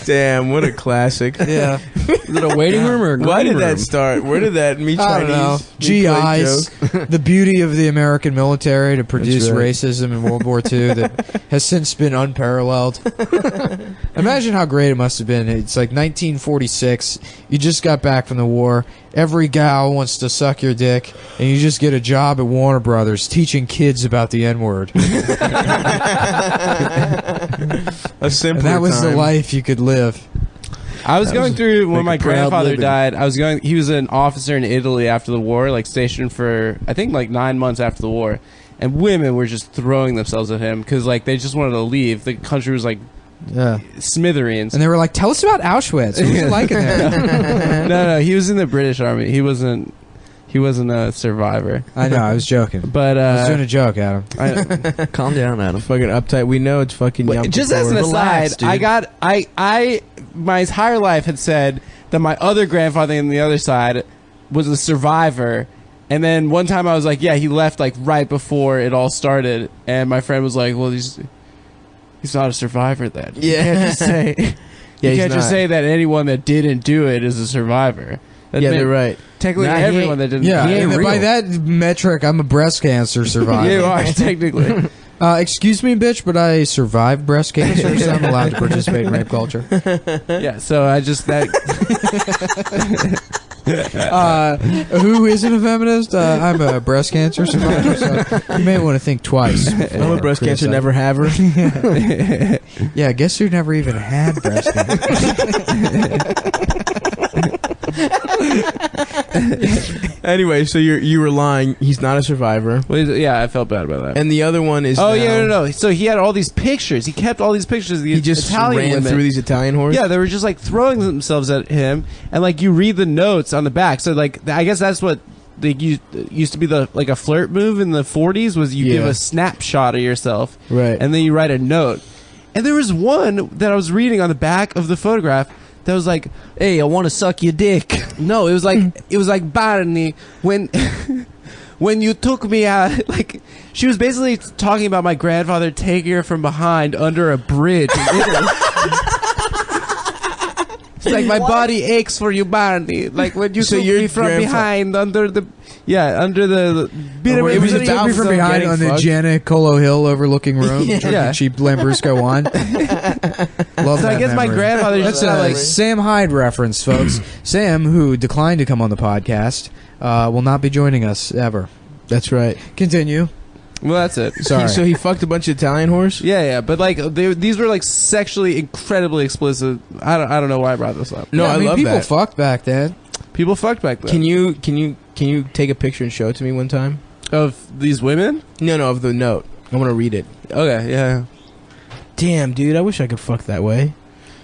Damn, what a classic. Yeah, Is it a waiting room or a Why green did that room? start? Where did that me I don't know. Chinese me play GIs, joke? the beauty of the American military to produce That's right. racism in World War II that has since been unparalleled. I Imagine how great it must have been. It's like 1946. You just got back from the war. Every gal wants to suck your dick, and you just get a job at Warner Brothers teaching kids about the N-word. A simpler And that was the time. life you could live. I was going through when my like a proud grandfather living. died. He was an officer in Italy after the war, like stationed for I think like 9 months after the war, and women were just throwing themselves at him because like they just wanted to leave. The country was like Yeah. smithereens. And they were like, "Tell us about Auschwitz. What was it like in there?" No, he was in the British Army. He wasn't a survivor. I know. I was joking. But I was doing a joke, Adam. Calm down, Adam. Fucking uptight. We know it's fucking Yom just as an Kippur. Relax, aside, dude. my entire life had said that my other grandfather on the other side was a survivor. And then one time I was like, yeah, he left like right before it all started. And my friend was like, well, he's not a survivor then. You Yeah. can't just say, Yeah, you he's can't just not. say that anyone that didn't do it is a survivor. That Yeah, meant they're right. Technically, Nah, he everyone ain't- that didn't Yeah, do it. and by that metric, I'm a breast cancer survivor. You are, technically. Excuse me, bitch, but I survived breast cancer, so I'm allowed to participate in rape culture. Yeah, so I just, that, Who isn't a feminist? I'm a breast cancer survivor, so you may want to think twice. I'm a breast cancer never haver. Yeah, guess who never even had breast cancer? Anyway, so you were lying. He's not a survivor. yeah, I felt bad about that. And the other one is Oh now- yeah, no. So he had all these pictures. He kept all these pictures of the He just Italian ran women. through these Italian whores. Yeah, they were just like throwing themselves at him, and like you read the notes on the back. So like, I guess that's what they used to be the like a flirt move in the 40s was you give Yeah. a snapshot of yourself, Right. and then you write a note. And there was one that I was reading on the back of the photograph that was like, Hey, I want to suck your dick. no, it was like Barney when when you took me out. Like she was basically talking about my grandfather taking her from behind under a bridge in Italy. It's like my body aches for you, Barney. Like when you So took your me from grandfa- behind under the wait, It was It a took me from them behind getting on the fucked? Janet Colo Hill overlooking room, drinking Yeah. cheap Lambrusco wine. Love So that I guess my memory. grandfather That's just a like Sam Hyde reference, folks. Sam, who declined to come on the podcast, will not be joining us ever. That's right. Continue. well, that's it. Sorry. So he fucked a bunch of Italian whores. Yeah, but like these were like sexually incredibly explicit. I don't know why I brought this up. No, Yeah, I mean, love people that. fucked back then. People fucked back then. Can you take a picture and show it to me one time? Of these women? No, of the note. I want to read it. Okay, yeah. Damn, dude, I wish I could fuck that way.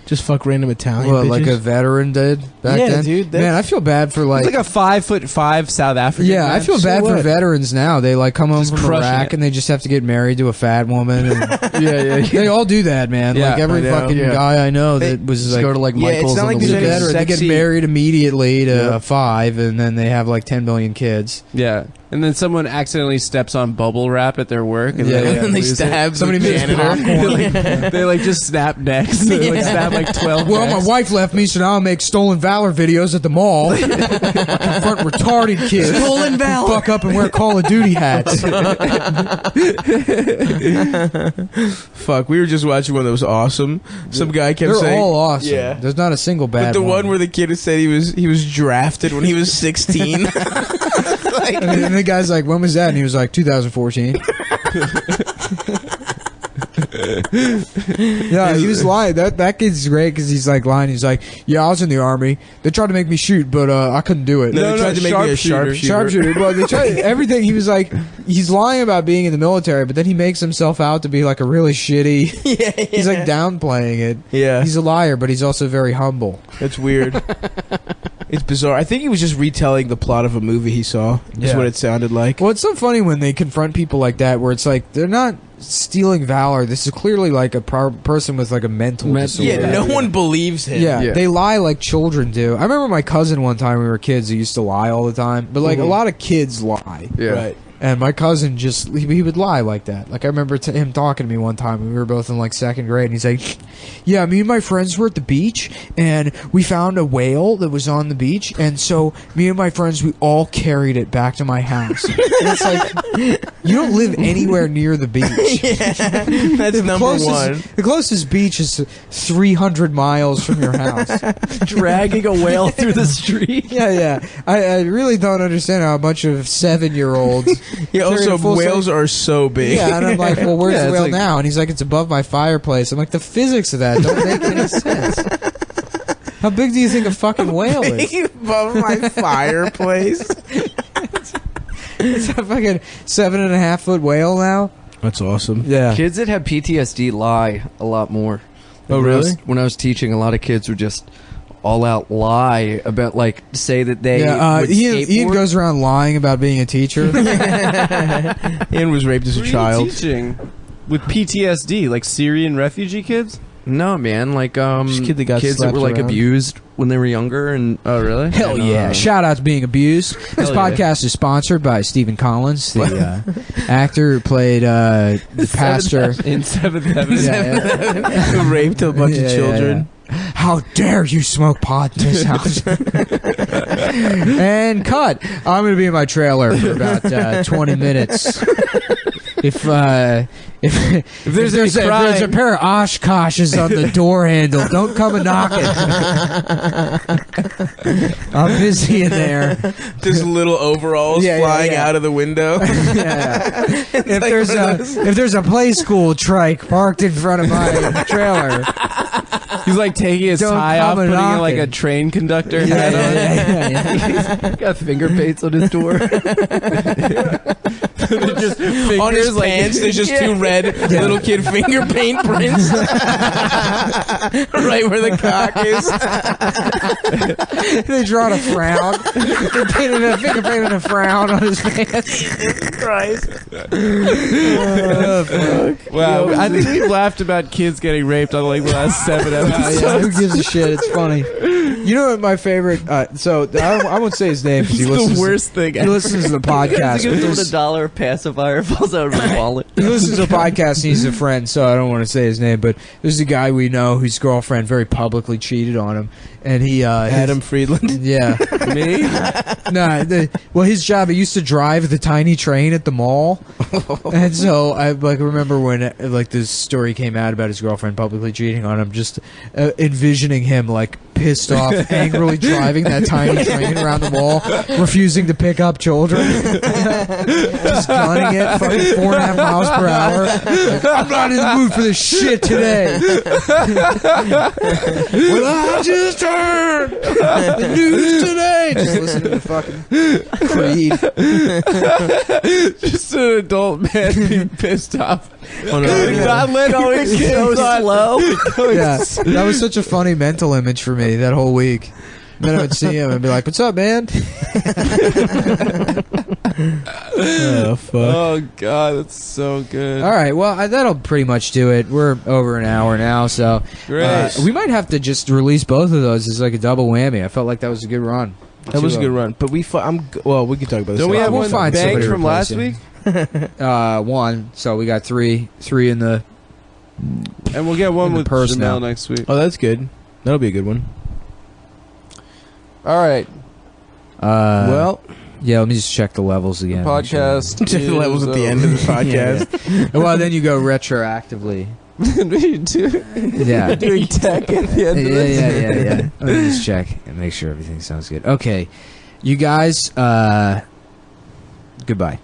Just fuck random Italian What, bitches. like a veteran did back Yeah, then? dude, Man, I feel bad for It's like a 5'5" South African. yeah, I man. feel So bad for what? veterans now. They like come home Just from crushing Iraq it. and they just have to get married to a fat woman. And yeah. they all do that, man. Yeah, like every I know, fucking yeah. guy I know They that was Just like, go to like Yeah, it's Michael's not on like the there's any weekend. veteran. They get sexy- married immediately to Yep. 5, and then they have like 10 million kids. Yeah, and then someone accidentally steps on bubble wrap at their work, and Yeah, they, yeah. And they lose it. stab Somebody the makes janitor. they, they like just snap necks. They like snap like 12 Well, necks. my wife left me, so now I make stolen valor videos at the mall. I confront retarded kids. Stolen valor. Fuck up and wear Call of Duty hats. Fuck, we were just watching one that was awesome. Some guy kept They're saying, all awesome. Yeah. There's not a single but bad the one where the kid said he was drafted when he was 16. And the guy's like, when was that? And he was like, 2014. Yeah, he was lying. That kid's great because he's like lying. He's like, yeah, I was in the army. They tried to make me shoot, but I couldn't do it. No, they tried to make me a sharpshooter. Sharpshooter. Well, they tried everything. He was like, he's lying about being in the military, but then he makes himself out to be like a really shitty. He's like downplaying it. Yeah. He's a liar, but he's also very humble. It's weird. It's bizarre. I think he was just retelling the plot of a movie he saw. Is Yeah. what it sounded like. Well, it's so funny when they confront people like that, where it's like they're not stealing valor. This is clearly like a person with like a mental disorder. Yeah, no one believes him. Yeah, Yeah. they lie like children do. I remember my cousin one time, we were kids, who used to lie all the time. But like a lot of kids lie. Yeah. Right. And my cousin just, he would lie like that. Like I remember him talking to me one time, and we were both in like second grade, and he's like, yeah, me and my friends were at the beach, and we found a whale that was on the beach, and so me and my friends, we all carried it back to my house. And it's like, You don't live anywhere near the beach. That's number one. The closest beach is 300 miles from your house. Dragging a whale through the street. Yeah. I really don't understand how a bunch of 7-year-olds. Yeah, also, whales are so big. Yeah, and I'm like, well, where's Yeah, the it's whale like- now? And he's like, it's above my fireplace. I'm like, the physics of that don't make any sense. How big do you think a fucking whale is? Above my fireplace. It's a fucking 7.5 foot whale now. That's awesome. Yeah. Kids that have PTSD lie a lot more. Oh, really? When I was teaching, a lot of kids would just all out lie about, like, say that they would Ian skateboard. goes around lying about being a teacher. Ian was raped as a What are you child. teaching with PTSD, like Syrian refugee kids? No, man, like Just a kid that got kids that slapped were like around. abused when they were younger, and Oh, really? Hell yeah. Shout out to Being Abused. This Hell yeah. podcast is sponsored by Stephen Collins, the actor who played the pastor. In seventh heaven. Yeah, Raped a bunch of children. yeah. How dare you smoke pot in this house? And cut. I'm going to be in my trailer for about 20 minutes. If there's a pair of Oshkoshes on the door handle, don't come a knocking. I'm busy in there. Just little overalls Yeah, flying yeah. out of the window. Yeah. If there's a play school trike parked in front of my trailer, He's like taking his Don't tie come off, putting in knocking. like a train conductor yeah, hat on. yeah. got finger paints on his door. They're just fingers On his like pants, there's just two red little kid finger paint prints. Right where the cock is. They drawn a frown. They painted a finger painted a frown on his pants. Christ. Wow, I think we've laughed about kids getting raped on like the last 7 episodes. Yeah, who gives a shit? It's funny. You know what my favorite? So I won't say his name because he It's listens. the worst thing He ever. listens to the podcast. but there's- $1 pacifier falls out of his wallet. He listens to a podcast and he's a friend, so I don't want to say his name, but there's a guy we know whose girlfriend very publicly cheated on him. And he, Adam Friedland. yeah. Me? Well, his job, he used to drive the tiny train at the mall. And so I remember when like this story came out about his girlfriend publicly cheating on him, just envisioning him like pissed off, angrily driving that tiny train around the mall, refusing to pick up children. Just gunning it, fucking 4.5 miles per hour. Like, I'm not in the mood for this shit today. Well, I just heard the news today. Just listen to the fucking Creed. Just an adult man being pissed off. Oh, no. God let Going so slow. Yeah, that was such a funny mental image for me that whole week. Then I would see him and be like, "What's up, man?" Oh, fuck. Oh God, that's so good. All right, well, that'll pretty much do it. We're over an hour now, so Great. we might have to just release both of those as like a double whammy. I felt like that was a good run. That was a good run. But we can talk about this. Don't we have we'll one find banked somebody to from last replace week? One, so we got three in the. And we'll get one In the with purse now. Janelle next week. Oh, that's good. That'll be a good one. All right. Well, Yeah, let me just check the levels again. Podcast. check the levels at the end of the podcast. Yeah. Well, then you go retroactively. We do- Yeah. doing tech at the end of this. Yeah. Let me just check and make sure everything sounds good. Okay, you guys. Goodbye.